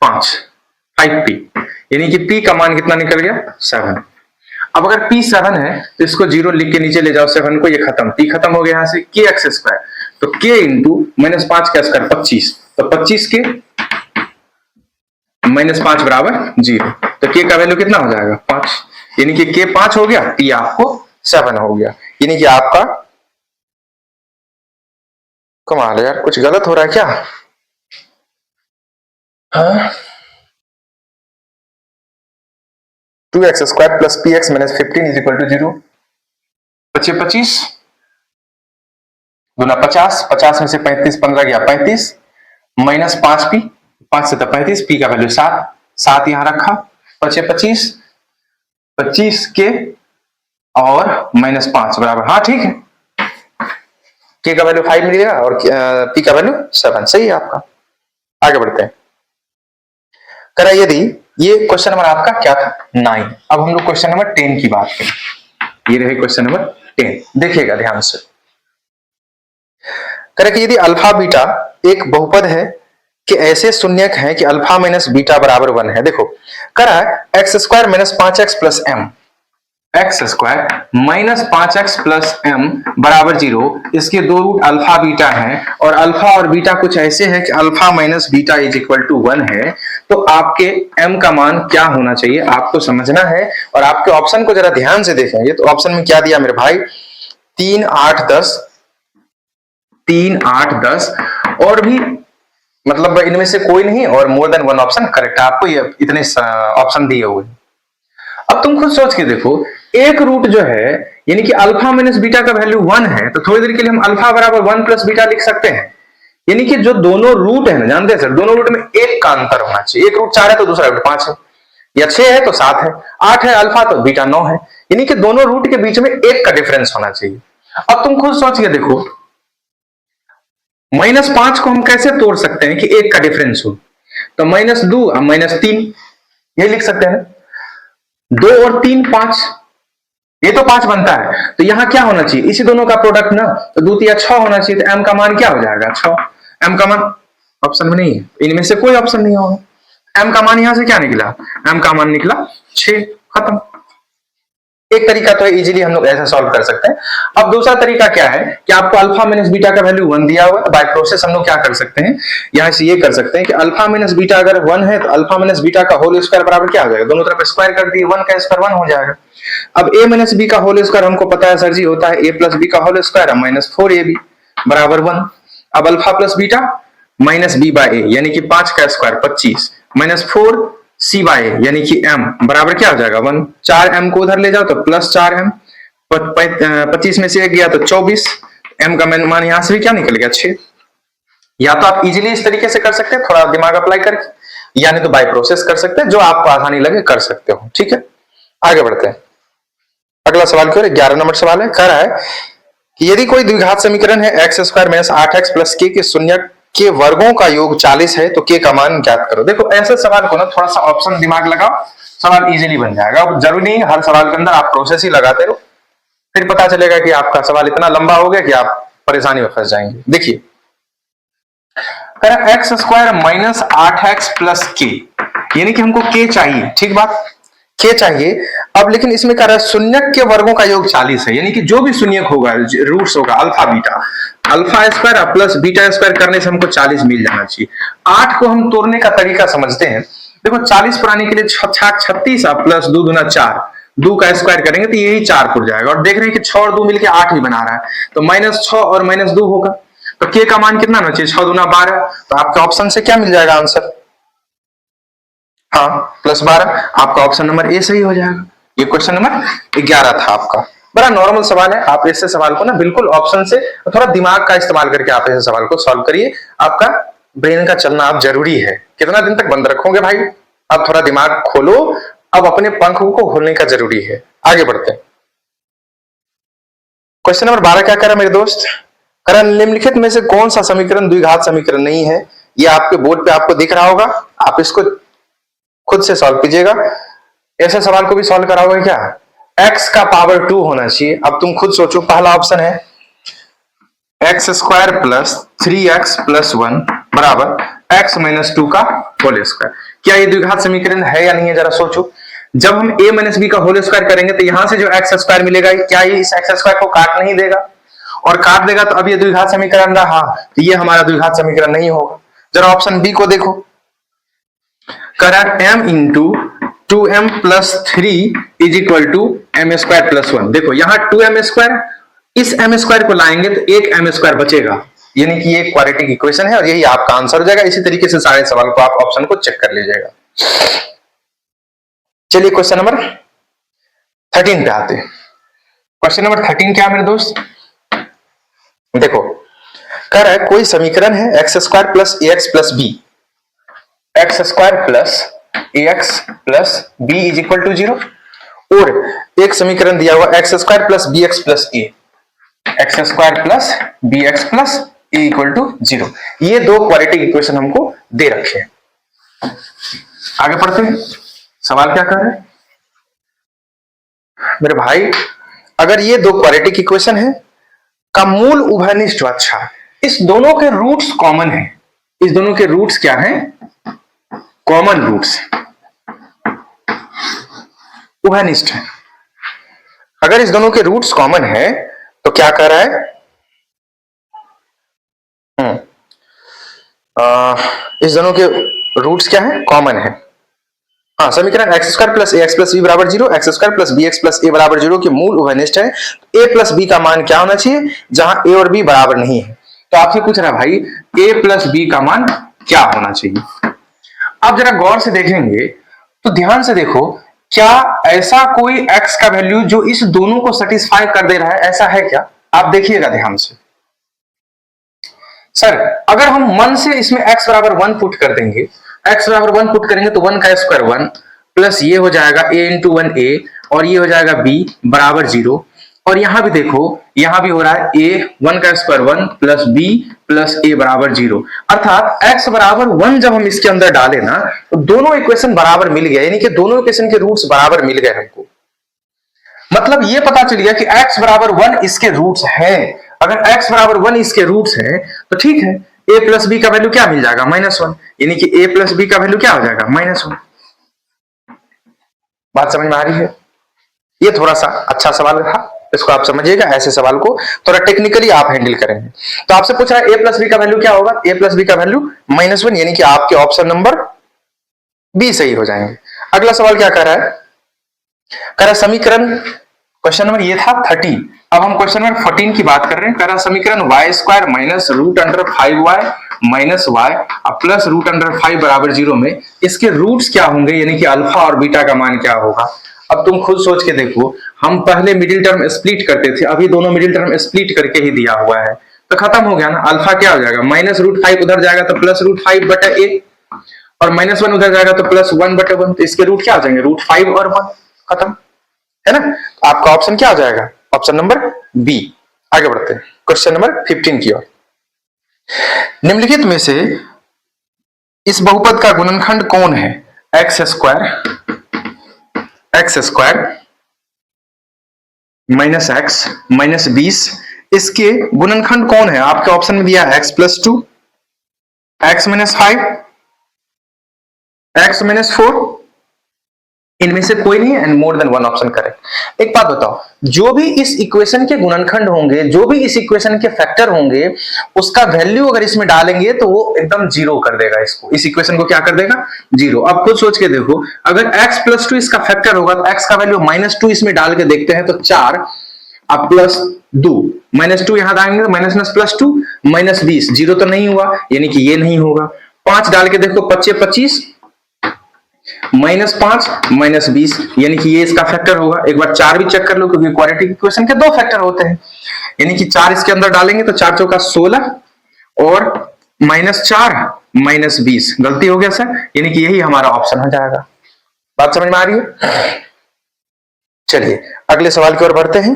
5p, यानी कि p का मान कितना निकल गया, 7। अब अगर p 7 है तो इसको 0 लिख के नीचे ले जाओ, 7 को, ये खत्म, p खत्म हो गया यहां से, k एक्स स्क्वायर, तो k इंटू -5 का स्क्वायर 25, तो 25 के -5 बराबर 0, तो k का वैल्यू कितना हो जाएगा, 5, यानी कि k 5 हो गया, p आपको 7 हो गया, यानी कि आपका, कमाल है यार, कुछ गलत हो रहा है क्या? हाँ, 2x square plus p x minus 15 is equal to 0, 25 गुना 50, 50 में से 35 15 गया 35, माइनस 5p, 5 से 35, p का वैल्यू 7, 7 यहां रखा, 25 25 के और -5 बराबर, हाँ ठीक है, k का वैल्यू 5 मिलेगा और p का वैल्यू 7, सही है आपका। आगे बढ़ते हैं, करा यदि, ये क्वेश्चन नंबर आपका क्या था, 9। अब हम लोग क्वेश्चन नंबर 10 की बात करें, ये रहे क्वेश्चन नंबर 10, देखिएगा ध्यान से। करें कि यदि अल्फा बीटा एक बहुपद है कि ऐसे शून्यक है कि अल्फा माइनस बीटा बराबर 1 है, देखो करा x square minus 5x plus m, x square minus 5x plus m बराबर 0, इसके दो रूट अल्फा बीटा है, और अल्फा और बीटा कुछ ऐसे है कि alpha minus beta is equal to 1 है, तो आपके m का मान क्या होना चाहिए आपको समझना है, और आपके ऑप्शन को जरा ध्यान से देखेंगे तो ऑप्शन में क्या दिया मेरे भाई, 3 8 10, 3 8 10, और भी मतलब इनमें से कोई नहीं, और more than one option correct, आपको ये इतने ऑप्शन दिए हुए। अब तुम खुद सोच के देखो, एक रूट जो है यानी कि अल्फा माइनस बीटा का वैल्यू 1 है, तो थोड़ी देर के लिए हम अल्फा बराबर 1 प्लस बीटा लिख सकते हैं, यानी कि जो दोनों रूट है ना, जानते हैं सर, दोनों रूट में एक का अंतर होना चाहिए, एक रूट 4 है तो दूसरा रूट 5 है, या 6 है तो 7 है, 8 है अल्फा तो बीटा 9 है, यानी कि दोनों रूट के बीच में एक का डिफरेंस होना चाहिए। अब तुम खुद सोच के देखो, -5 को हम कैसे तोड़ सकते हैं कि एक का डिफरेंस हो, तो -2 और -3 ये लिख सकते हैं ना, 2 और 3 5, ये तो 5 बनता है, तो यहां क्या होना चाहिए, इसी दोनों का प्रोडक्ट ना, तो 2 या 6 होना चाहिए, तो m का मान क्या हो जाएगा, 6, m का मान ऑप्शन में नहीं है, इनमें से कोई ऑप्शन नहीं होगा, m का मान यहां से क्या निकला, m का मान निकला 6, खत्म। एक तरीका तो है, इजीली हम लोग ऐसा सॉल्व कर सकते हैं। अब दूसरा तरीका क्या है कि आपको अल्फा माइनस बीटा का वैल्यू 1 दिया हुआ है, तो बाय प्रोसेस हम लोग क्या कर सकते हैं, यहां से ये कर सकते हैं कि अल्फा माइनस बीटा अगर 1 है तो अल्फा माइनस बीटा का होल स्क्वायर बराबर क्या हो जाएगा, दोनों तरफ स्क्वायर कर दिए, 1 का स्क्वायर 1 हो जाएगा। अब a माइनस b का होल स्क्वायर हमको पता है सर जी, होता है a प्लस b का होल स्क्वायर माइनस 4ab बराबर 1। अब alpha plus beta minus b by a, यानी कि 5 का स्क्वायर 25 माइनस 4 c बाय a, यानी कि m बराबर क्या हो जाएगा 1, 4m को उधर ले जाओ तो प्लस 4m, 25 में से 1 गया तो 24, m का मान यहां से भी क्या निकल गया 6। या तो आप इजीली इस तरीके से कर सकते हैं थोड़ा दिमाग अप्लाई करके, यानी तो बाय प्रोसेस कर सकते हैं, जो आपको आसानी लगे कर सकते हो, ठीक है। आगे बढ़ते हैं, अगला सवाल की ओर, 11 नंबर सवाल है, कह रहा है कि यदि कोई द्विघात समीकरण है x square minus 8x plus के शून्य के वर्गों का योग 40 है, तो के का मान ज्ञात करो। देखो ऐसे सवाल को ना थोड़ा सा ऑप्शन दिमाग लगाओ, सवाल इजीली बन जाएगा। अब जरूरी नहीं हर सवाल के अंदर आप प्रोसेस ही लगाते रहो, फिर पता चलेगा कि आपका सवाल इतना लंबा हो गया कि आप परेशानी में फंस जाएंगे। देखिए कह रहा x square minus 8x plus के, यानी कि हमको के चाहिए, ठीक बात, के चाहिए। अब लेकिन इसमें कह रहा है शून्यक के वर्गों का योग 40 है, यानी कि जो भी शून्यक होगा, रूट्स होगा alpha beta, alpha square plus beta square करने से हमको 40 मिल जाना चाहिए। 8 को हम तोड़ने का तरीका समझते हैं। देखो 40 पर आने के लिए 36 प्लस 2 दूना 4, 2 का स्क्वायर करेंगे तो यही 4 पर जाएगा, और देख रहे हैं कि 6 और 2 मिलकर 8 ही बना रहा है, तो -6 और -2 होगा, तो के का मान कितना होना चाहिए, 6 दूना 12, तो आपके ऑप्शन से क्या मिल जाएगा आंसर, हाँ +12, आपका ऑप्शन नंबर ए सही हो जाएगा। ये क्वेश्चन नंबर 11 था आपका। बड़ा नॉर्मल सवाल है, आप ऐसे सवाल को ना बिल्कुल ऑप्शन से थोड़ा दिमाग का इस्तेमाल करके आप ऐसे सवाल को सॉल्व करिए, आपका ब्रेन का चलना आप जरूरी है। कितना दिन तक बंद रखोगे भाई, अब थोड़ा दिमाग खोलो, अब अपने पंखों को खोलने का जरूरी है। आगे बढ़ते हैं। क्वेश्चन नंबर 12 क्या करा मेरे दोस्त, करा निम्नलिखित में से कौन सा समीकरण द्विघात समीकरण नहीं है। ये आपके बोर्ड पे आपको दिख रहा होगा, आप इसको खुद से सॉल्व कीजिएगा। ऐसे सवाल को भी सॉल्व कराओगे क्या, x का पावर 2 होना चाहिए। अब तुम खुद सोचो, पहला ऑप्शन है x square plus 3x plus 1 बराबर x माइनस 2 का होल स्क्वायर। क्या ये द्विघात समीकरण है या नहीं है, जरा सोचो। जब हम a माइनस बी का होल स्क्वायर करेंगे तो यहां से जो एक्स स्क्वायर मिलेगा, क्या ये इस एक्स स्क्वायर को काट नहीं देगा, और काट देगा तो अब ये द्विघात समीकरण रहा, तो ये हमारा द्विघात समीकरण नहीं होगा। जरा ऑप्शन बी को देखो, करा m into 2m plus 3 is equal to m square plus 1। देखो यहां 2m स्क्वायर, इस m स्क्वायर को लाएंगे तो एक m स्क्वायर बचेगा, यानी कि ये क्वाड्रेटिक इक्वेशन है और यही आपका आंसर हो जाएगा। इसी तरीके से सारे सवाल को आप ऑप्शन को चेक कर लीजिएगा। चलिए क्वेश्चन नंबर 13 पे आते हैं। क्वेश्चन नंबर 13 क्या है मेरे दोस्त, देखो कह रहा है कोई समीकरण है x square plus A x plus B, x square plus A x plus b is equal to 0, और एक समीकरण दिया हुआ x square plus B x plus A, x square plus B x plus a equal to 0। ये दो quadratic equation हमको दे रखे हैं। आगे पढ़ते हैं, सवाल क्या कर रहे हैं मेरे भाई, अगर ये दो क्वाड्रेटिक इक्वेशन है का मूल उभयनिष्ठ, अच्छा इस दोनों के रूट्स कॉमन है, इस दोनों के रूट्स क्या हैं, कॉमन रूट्स, उभयनिष्ठ है। अगर इस दोनों के रूट्स कॉमन है तो क्या कर रहा है, इस दोनों के रूट्स क्या है, कॉमन है। हाँ, समीकरण एक्स स्क्वायर प्लस ए एक्स प्लस बी बराबर 0, X square plus B x plus A बराबर 0 के मूल उभयनिष्ठ है। ए प्लस बी का मान क्या होना चाहिए, जहां ए और बी बराबर नहीं है। तो आपसे पूछ रहा है भाई ए प्लस बी का मान क्या होना चाहिए। आप जरा गौर से देखेंगे तो ध्यान से देखो, क्या ऐसा कोई x का वैल्यू जो इस दोनों को सेटिस्फाई कर दे रहा है, ऐसा है क्या, आप देखिएगा ध्यान से। सर अगर हम 1 से इसमें x बराबर 1 पुट कर देंगे, x बराबर 1 पुट करेंगे तो 1 का स्क्वायर 1 प्लस ये हो जाएगा a इंटू 1a, और ये हो जाएगा b बराबर 0, और यहां भी देखो, यहां भी हो रहा है a 1 का square 1 plus b plus a बराबर 0, अर्थात x बराबर 1 जब हम इसके अंदर डाले ना तो दोनों इक्वेशन बराबर मिल गए, यानी कि दोनों इक्वेशन के रूट्स बराबर मिल गए हमको। मतलब ये पता चल गया कि x बराबर 1 इसके रूट्स हैं। अगर x बराबर 1 इसके रूट्स हैं तो ठीक है, a प्लस बी का वैल्यू क्या मिल जाएगा, -1, यानी कि a प्लस बी का वैल्यू क्या हो जाएगा, -1। बात समझ में आ रही है। ये थोड़ा सा अच्छा सवाल था, इसको आप समझिएगा, ऐसे सवाल को थोड़ा टेक्निकली आप हैंडल करेंगे। तो आपसे पूछ रहा है a प्लस बी का वैल्यू क्या होगा, a प्लस बी का वैल्यू -1, यानी कि आपके ऑप्शन नंबर बी सही हो जाएंगे। अगला सवाल क्या कर रहा है, कह रहा समीकरण, क्वेश्चन नंबर ये था 30, अब हम क्वेश्चन नंबर 14 की बात कर रहे हैं। कह रहा समीकरण y square minus √5y minus y plus √5 बराबर 0 में इसके रूट्स क्या होंगे, यानी कि अल्फा और बीटा का मान क्या होगा। अब तुम खुद सोच के देखो, हम पहले मिडिल टर्म स्प्लिट करते थे, अभी दोनों मिडिल टर्म स्प्लिट करके ही दिया हुआ है, तो खत्म हो गया ना। अल्फा क्या हो जाएगा, -√5 उधर जाएगा तो प्लस √5/a, और -1 उधर जाएगा तो प्लस 1/1, तो इसके रूट क्या हो जाएंगे, √5 और 1, खत्म है ना। तो आपका ऑप्शन क्या हो जाएगा, ऑप्शन नंबर बी। आगे बढ़ते हैं क्वेश्चन नंबर 15 की ओर। निम्नलिखित में से इस बहुपद का गुणनखंड कौन है, x square minus x minus 20, इसके गुणनखंड कौन है। आपके ऑप्शन में दिया x plus 2, x minus 5, x minus 4, इनमें से कोई नहीं है and more than one option correct. एक बात बताओ, जो भी इस इक्वेशन के गुणनखंड होंगे, जो भी इस इक्वेशन के फैक्टर होंगे, उसका वैल्यू अगर इसमें डालेंगे तो वो एकदम जीरो कर देगा, इसको, इस इक्वेशन को क्या कर देगा, जीरो। अब खुद सोच के देखो, अगर x प्लस 2 इसका फैक्टर होगा तो x का वैल्यू -2 इसमें डाल के देखते हैं तो 4, अब प्लस 2, -2 यहां डालेंगे तो माइनस प्लस 2 -20, जीरो तो नहीं हुआ, यानी कि ये नहीं होगा। 5 डाल के देखो, 25 25, -5 -20, यानी कि ये इसका फैक्टर होगा। एक बार 4 भी चेक कर लो, क्योंकि क्वाड्रेटिक इक्वेशन के 2 फैक्टर होते हैं, यानी कि 4 इसके अंदर डालेंगे तो 4 चौका 16 और -4 -20, गलती हो गया सर, यानी कि यही हमारा ऑप्शन हो जाएगा। बात समझ में आ रही है? चलिए अगले सवाल की ओर बढ़ते हैं।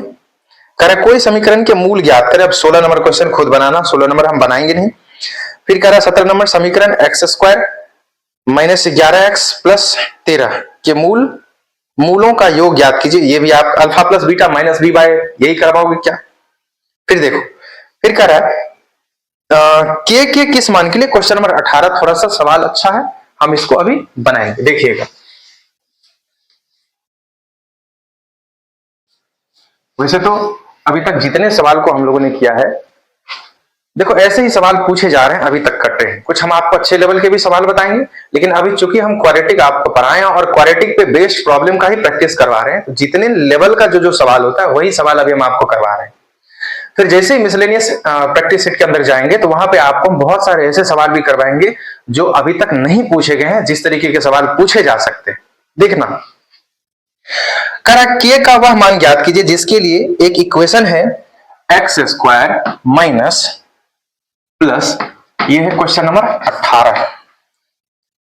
कह रहा कोई समीकरण के मूल ज्ञात करें। अब 16 नंबर क्वेश्चन खुद बनाना, 16 नंबर हम बनाएंगे नहीं। फिर कह रहा 17 नंबर समीकरण x² -11x + 13 के मूलों का योग ज्ञात कीजिए। ये भी आप alpha plus beta minus b by यही करवाओगे क्या? फिर देखो, फिर कह रहा है के किस मान के लिए, क्वेश्चन नंबर 18 थोड़ा सा सवाल अच्छा है, हम इसको अभी बनाएंगे, देखिएगा। वैसे तो अभी तक जितने सवाल को हम लोगों ने किया है, देखो ऐसे ही सवाल पूछे जा रहे हैं, अभी तक कट रहे हैं। कुछ हम आपको अच्छे लेवल के भी सवाल बताएंगे, लेकिन अभी चूंकि हम क्वाड्रेटिक आपको पढ़ाए और क्वाड्रेटिक पे बेस्ड प्रॉब्लम का ही प्रैक्टिस करवा रहे हैं, तो जितने लेवल का जो सवाल होता है वही सवाल अभी हम आपको करवा रहे हैं। फिर जैसे ही मिसलेनियस प्रैक्टिस सेट के अंदर जाएंगे तो वहां पे आपको बहुत सारे ऐसे सवाल भी करवाएंगे जो अभी तक नहीं पूछे गए हैं, जिस तरीके के सवाल पूछे जा सकते हैं। देखना, करा के का वह मान ज्ञात कीजिए जिसके लिए एक इक्वेशन है x² माइनस प्लस, ये है question number 18,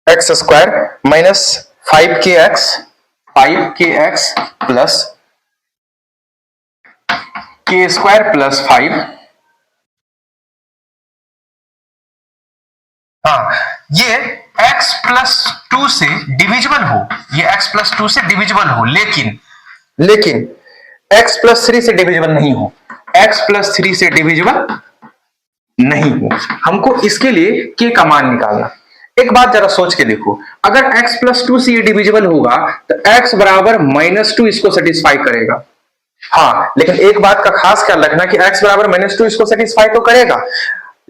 x² minus 5kx plus k² plus 5। हाँ, ये x प्लस 2 से डिविजिबल हो, ये x प्लस 2 से डिविजिबल हो, लेकिन x प्लस 3 से डिविजिबल नहीं हो, x प्लस 3 से डिविजिबल नहीं हो। हमको इसके लिए k का मान निकालना। एक बात जरा सोच के देखो, अगर x प्लस 2 से ये डिविजिबल होगा तो x बराबर -2 इसको सेटिस्फाई करेगा। हाँ, लेकिन एक बात का खास ख्याल रखना कि x बराबर -2 इसको सेटिस्फाई तो करेगा,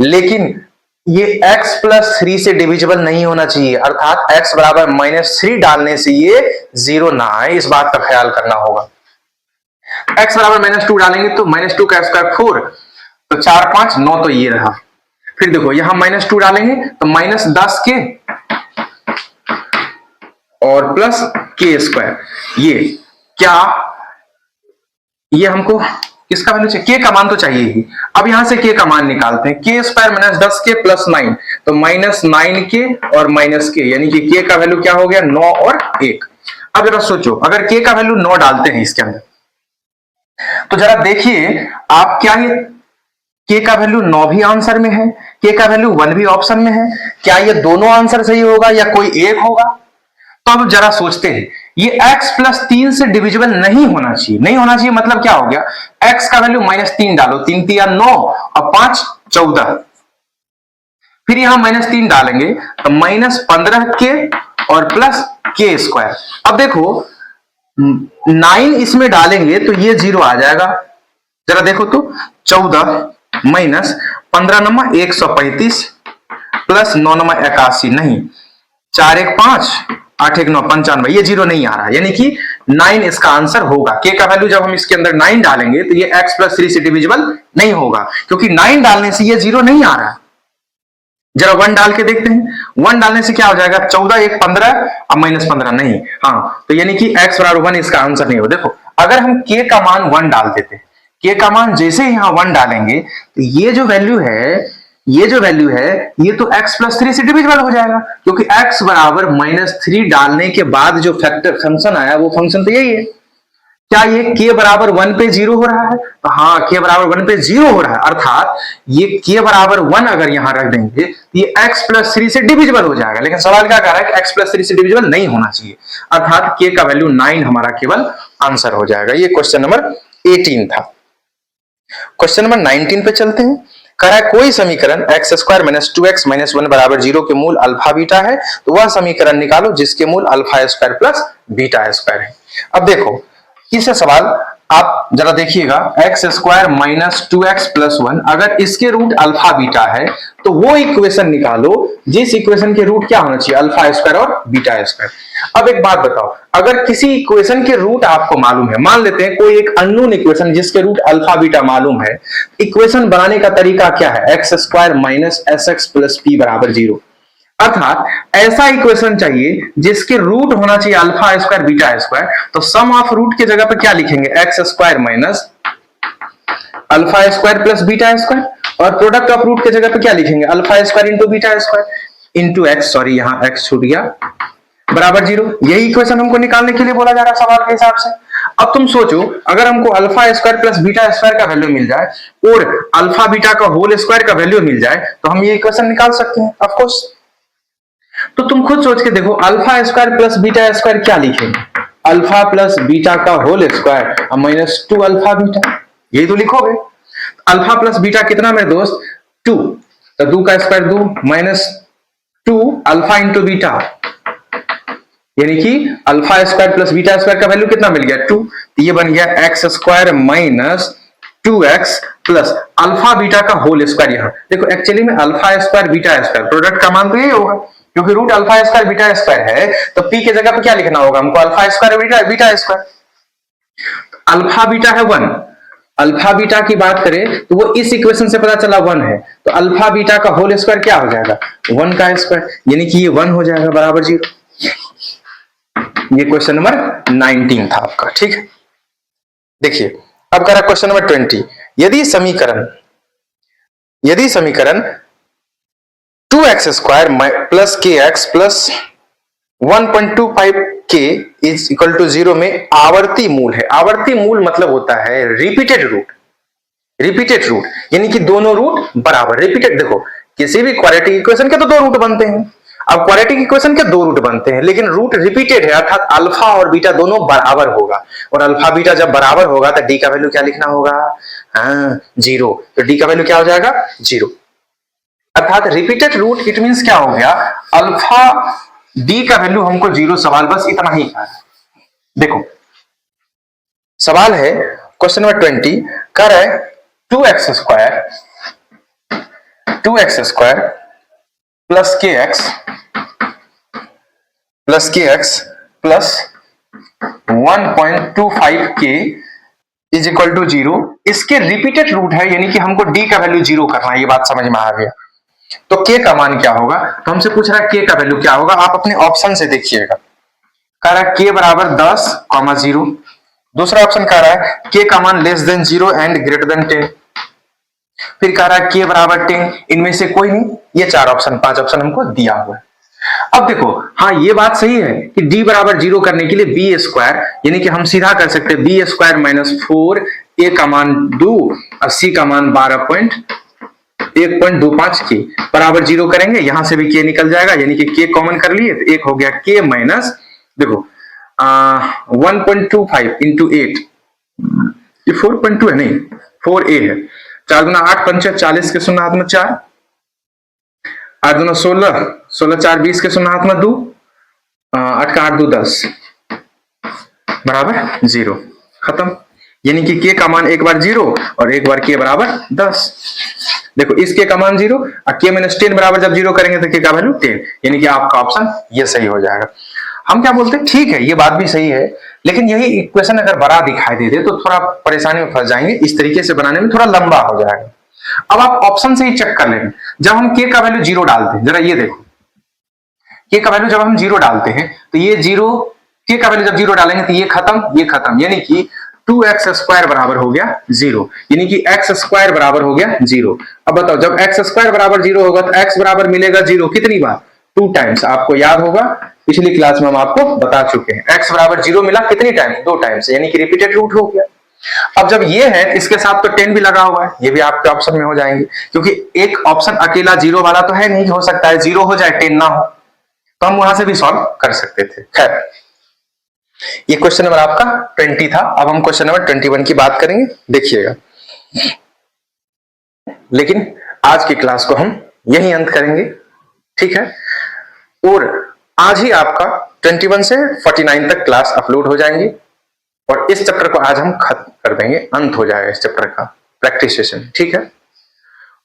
लेकिन ये x प्लस 3 से डिविजिबल नहीं होना चाहिए, अर्थात x बराबर -3 डालने से ये 0 ना आए, इस बात का ख्याल करना होगा। x बराबर -2 डालेंगे तो -2 का स्क्वायर 4, तो 4 5 9, तो ये रहा। फिर देखो यहां -2 डालेंगे तो -10 के और प्लस k², ये क्या, ये हमको किसका वैल्यू चाहिए, k का मान तो चाहिए ही। अब यहां से k का मान निकालते हैं, k² -10 के प्लस 9, तो -9 के और -k, यानी कि k का वैल्यू क्या हो गया, 9 और 1। अब जरा सोचो, अगर k का वैल्यू 9 डालते हैं इसके अंदर, तो जरा देखिए आप, क्या ये k का वैल्यू 9 भी आंसर में है, k का वैल्यू 1 भी ऑप्शन में है, क्या ये दोनों आंसर सही होगा या कोई एक होगा? तो अब जरा सोचते हैं, ये x प्लस 3 से डिविजिबल नहीं होना चाहिए, नहीं होना चाहिए मतलब क्या हो गया, x का वैल्यू -3 डालो, 3 3 9 और 5 14, फिर यहां -3 डालेंगे तो -15 के और प्लस k²। अब देखो 9 इसमें डालेंगे तो ये 0 आ जाएगा, जरा देखो तो 14 माइनस 15 नंबर 135 प्लस 9 नंबर 81, नहीं 4 1 5 8 1 9 95, ये 0 नहीं आ रहा, यानी कि 9 इसका आंसर होगा। k का वैल्यू जब हम इसके अंदर 9 डालेंगे तो ये x प्लस 3 से डिविजिबल नहीं होगा, क्योंकि 9 डालने से ये 0 नहीं आ रहा। जरा 1 डाल के देखते हैं, 1 डालने से क्या हो जाएगा, 14 1 15 अब -15 नहीं, हाँ, तो यानी कि x बराबर 1 इसका आंसर नहीं हो। देखो अगर हम k का मान 1 डाल देते, k का मान जैसे ही यहां 1 डालेंगे तो ये जो वैल्यू है ये तो x प्लस 3 से डिविजिबल हो जाएगा, क्योंकि x बराबर -3 डालने के बाद जो फैक्टर फंक्शन आया वो फंक्शन तो यही है। क्या ये k बराबर 1 पे 0 हो रहा है? तो हाँ, k बराबर 1 पे 0 हो रहा है, अर्थात ये k बराबर 1 अगर यहां रख देंगे तो ये x प्लस 3 से डिविजिबल हो जाएगा। लेकिन सवाल क्या कह रहा है कि x प्लस 3 से डिविजिबल नहीं होना चाहिए, अर्थात k का वैल्यू 9 हमारा केवल आंसर हो जाएगा। ये क्वेश्चन नंबर 18 था। क्वेश्चन नंबर 19 पे चलते हैं। कह रहा है कोई समीकरण X square minus 2x minus 1 बराबर 0 के मूल अल्फा बीटा है, तो वह समीकरण निकालो जिसके मूल alpha square plus beta square है। अब देखो इस सवाल आप जरा देखिएगा, x square minus 2x plus 1, अगर इसके रूट अल्फा बीटा है तो वो इक्वेशन निकालो जिस इक्वेशन के रूट क्या होना चाहिए, अल्फा स्क्वायर और बीटा स्क्वायर। अब एक बात बताओ, अगर किसी इक्वेशन के रूट आपको मालूम है, मान लेते हैं कोई एक अननोन इक्वेशन जिसके रूट अल्फा बीटा मालूम है, इक्वेशन बनाने का तरीका क्या है, x square minus S x plus P बराबर 0, अर्थात ऐसा इक्वेशन चाहिए जिसके रूट होना चाहिए अल्फा स्क्वायर बीटा स्क्वायर। तो सम ऑफ रूट की जगह पे क्या लिखेंगे, x square minus alpha square plus beta square, और प्रोडक्ट ऑफ रूट की जगह पे क्या लिखेंगे, alpha square into beta square into x, sorry यहां एक्स छूट गया, बराबर 0। यही इक्वेशन हमको निकालने के लिए बोला जा रहा है सवाल के हिसाब से। अब तुम सोचो, अगर हमको alpha square plus beta square का वैल्यू मिल जाए और अल्फा बीटा का होल स्क्वायर का वैल्यू मिल जाए तो हम ये इक्वेशन निकाल सकते हैं ऑफ कोर्स। तो तुम खुद सोच के देखो, alpha square plus beta square क्या लिखेंगे, अल्फा प्लस बीटा का whole square minus 2 alpha beta, यही तो लिखोगे। अल्फा प्लस बीटा कितना मेरे दोस्त, 2, तो 2 का square 2 minus 2 alpha into beta, यानी कि alpha square plus beta square का वैल्यू कितना मिल गया, 2, तो ये बन गया x square minus 2x plus alpha beta का होल स्क्वायर। यहां देखो एक्चुअली में alpha square beta square product का मान तो यही होगा, क्योंकि root alpha square beta square है, तो p की जगह पे क्या लिखना होगा हमको, alpha square beta square. Alpha beta है 1, अल्फा बीटा की बात करें तो वो इस इक्वेशन से पता चला 1 है, तो अल्फा बीटा का होल स्क्वायर क्या हो जाएगा, 1 का स्क्वायर, यानी कि ये 1 हो जाएगा बराबर 0। ये क्वेश्चन नंबर 19 था आपका, ठीक है। देखिए अब कह रहा क्वेश्चन नंबर 20, यदि समीकरण 2x स्क्वायर प्लस के एक्स प्लस 1.25 के इज इक्वल टू 0 में आवर्ती मूल है। आवर्ती मूल मतलब होता है रिपीटेड रूट, यानी कि दोनों रूट बराबर रिपीटेड। देखो किसी भी क्वाड्रेटिक इक्वेशन के तो दो रूट बनते हैं, अब क्वाड्रेटिक इक्वेशन के दो रूट बनते हैं, लेकिन रूट रिपीटेड है, अर्थात अल्फा और बीटा दोनों बराबर होगा, और अल्फा बीटा जब बराबर होगा तो डी का वैल्यू क्या लिखना होगा, 0, तो डी का वैल्यू क्या हो जाएगा 0, अर्थात रिपीटेड रूट। इट मींस क्या हो गया, अल्फा डी का वैल्यू हमको 0, सवाल बस इतना ही है। देखो सवाल है क्वेश्चन नंबर 20, कर है 2x स्क्वायर प्लस के एक्स प्लस 1.25 के इज इक्वल टू 0, इसके रिपीटेड रूट है, यानी कि हमको डी का वैल्यू 0 करना है। ये बात समझ में आ गया। तो के का मान क्या होगा, तो हमसे पूछ रहा है के का वैल्यू क्या होगा, आप अपने ऑप्शन से देखिएगा। कह रहा है के बराबर 10, 0। दूसरा ऑप्शन कह रहा है के का मान less than 0 and greater than 10। फिर कह रहा है के बराबर 10, इनमें से कोई नहीं। ये 5 ऑप्शन हमको दिया हुआ है। अब देखो, हाँ ये बात सही है कि d बराबर 0 करने के लिए बी स्क्वायर, यानी कि हम सीधा कर सकते हैं बी स्क्वायर माइनस 4, a का मान 2 और c का मान 1.25 के बराबर 0 करेंगे। यहां से भी k निकल जाएगा, यानी कि k कॉमन कर लिए तो एक हो गया k माइनस, देखो 1.25 इंटू 8, ये 4.2 है नहीं 4a है, 4 गुना 8 पंचे 40 के 0 हाथ में 4, 8 गुना 16, 4 20 के 0 हाथ में 2, 8 का 8 2 10 बराबर 0, खत्म। यानी कि k का मान एक बार 0 और एक बार k बराबर 10। देखो इस k का मान 0 और k माइनस 10 बराबर जब 0 करेंगे तो k का वैल्यू 10, यानी कि आपका ऑप्शन ये सही हो जाएगा। हम क्या बोलते हैं, ठीक है ये बात भी सही है, लेकिन यही इक्वेशन अगर बड़ा दिखाई दे दे तो थोड़ा परेशानी में फंस जाएंगे। इस तरीके से बनाने में थोड़ा लंबा हो जाएगा। अब आप ऑप्शन से ही चेक कर लेंगे। जब हम k का वैल्यू 0 डालते हैं, जरा ये देखो, k का वैल्यू जब हम 0 डालते हैं तो ये 0, k का वैल्यू जब 0 डालेंगे तो ये खत्म, यानी कि 2x स्क्वायर बराबर हो गया 0, यानी कि x स्क्वायर बराबर हो गया 0। अब बताओ जब x स्क्वायर बराबर 0 होगा तो x बराबर मिलेगा 0 कितनी बार, 2 टाइम्स। आपको याद होगा पिछली क्लास में हम आपको बता चुके हैं, x बराबर 0 मिला कितनी टाइम्स, 2 टाइम्स, यानी कि रिपीटेड रूट हो गया। अब जब ये है इसके साथ तो 10 भी लगा हुआ है, ये भी आपके ऑप्शन में हो जाएंगे, क्योंकि एक ऑप्शन अकेला 0 वाला तो है नहीं, हो सकता है 0 हो जाए 10 ना हो, तो हम वहां से भी सॉल्व कर सकते थे। खैर ये क्वेश्चन नंबर आपका 20 था। अब हम क्वेश्चन नंबर 21 की बात करेंगे, देखिएगा। लेकिन आज की क्लास को हम यही अंत करेंगे, ठीक है। और आज ही आपका 21 से 49 तक क्लास अपलोड हो जाएंगी और इस चैप्टर को आज हम खत्म कर देंगे, अंत हो जाएगा इस चैप्टर का प्रैक्टिस सेशन, ठीक है।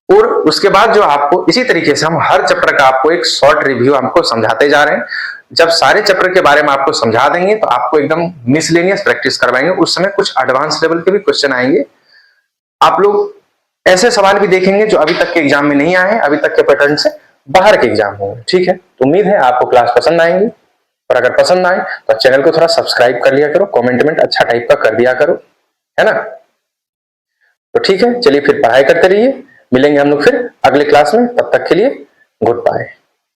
और उसके बाद जो आपको इसी तरीके से हम हर चैप्टर का आपको एक शॉर्ट रिव्यू हमको समझाते जा रहे हैं। जब सारे चैप्टर के बारे में आपको समझा देंगे तो आपको एकदम मिसलेनियस प्रैक्टिस करवाएंगे, उस समय कुछ एडवांस लेवल के भी क्वेश्चन आएंगे। आप लोग ऐसे सवाल भी देखेंगे जो अभी तक के एग्जाम में नहीं आए हैं, अभी तक के पैटर्न से बाहर के एग्जाम होंगे, ठीक है। तो उम्मीद है आपको क्लास पसंद आएंगी, और अगर पसंद आए तो चैनल को थोड़ा सब्सक्राइब कर लिया करो, कमेंट अच्छा टाइप का कर दिया करो, है ना। तो ठीक है, चलिए फिर पढ़ाई करते रहिए, मिलेंगे हम लोग फिर अगले क्लास में, तब तक के लिए गुड बाय।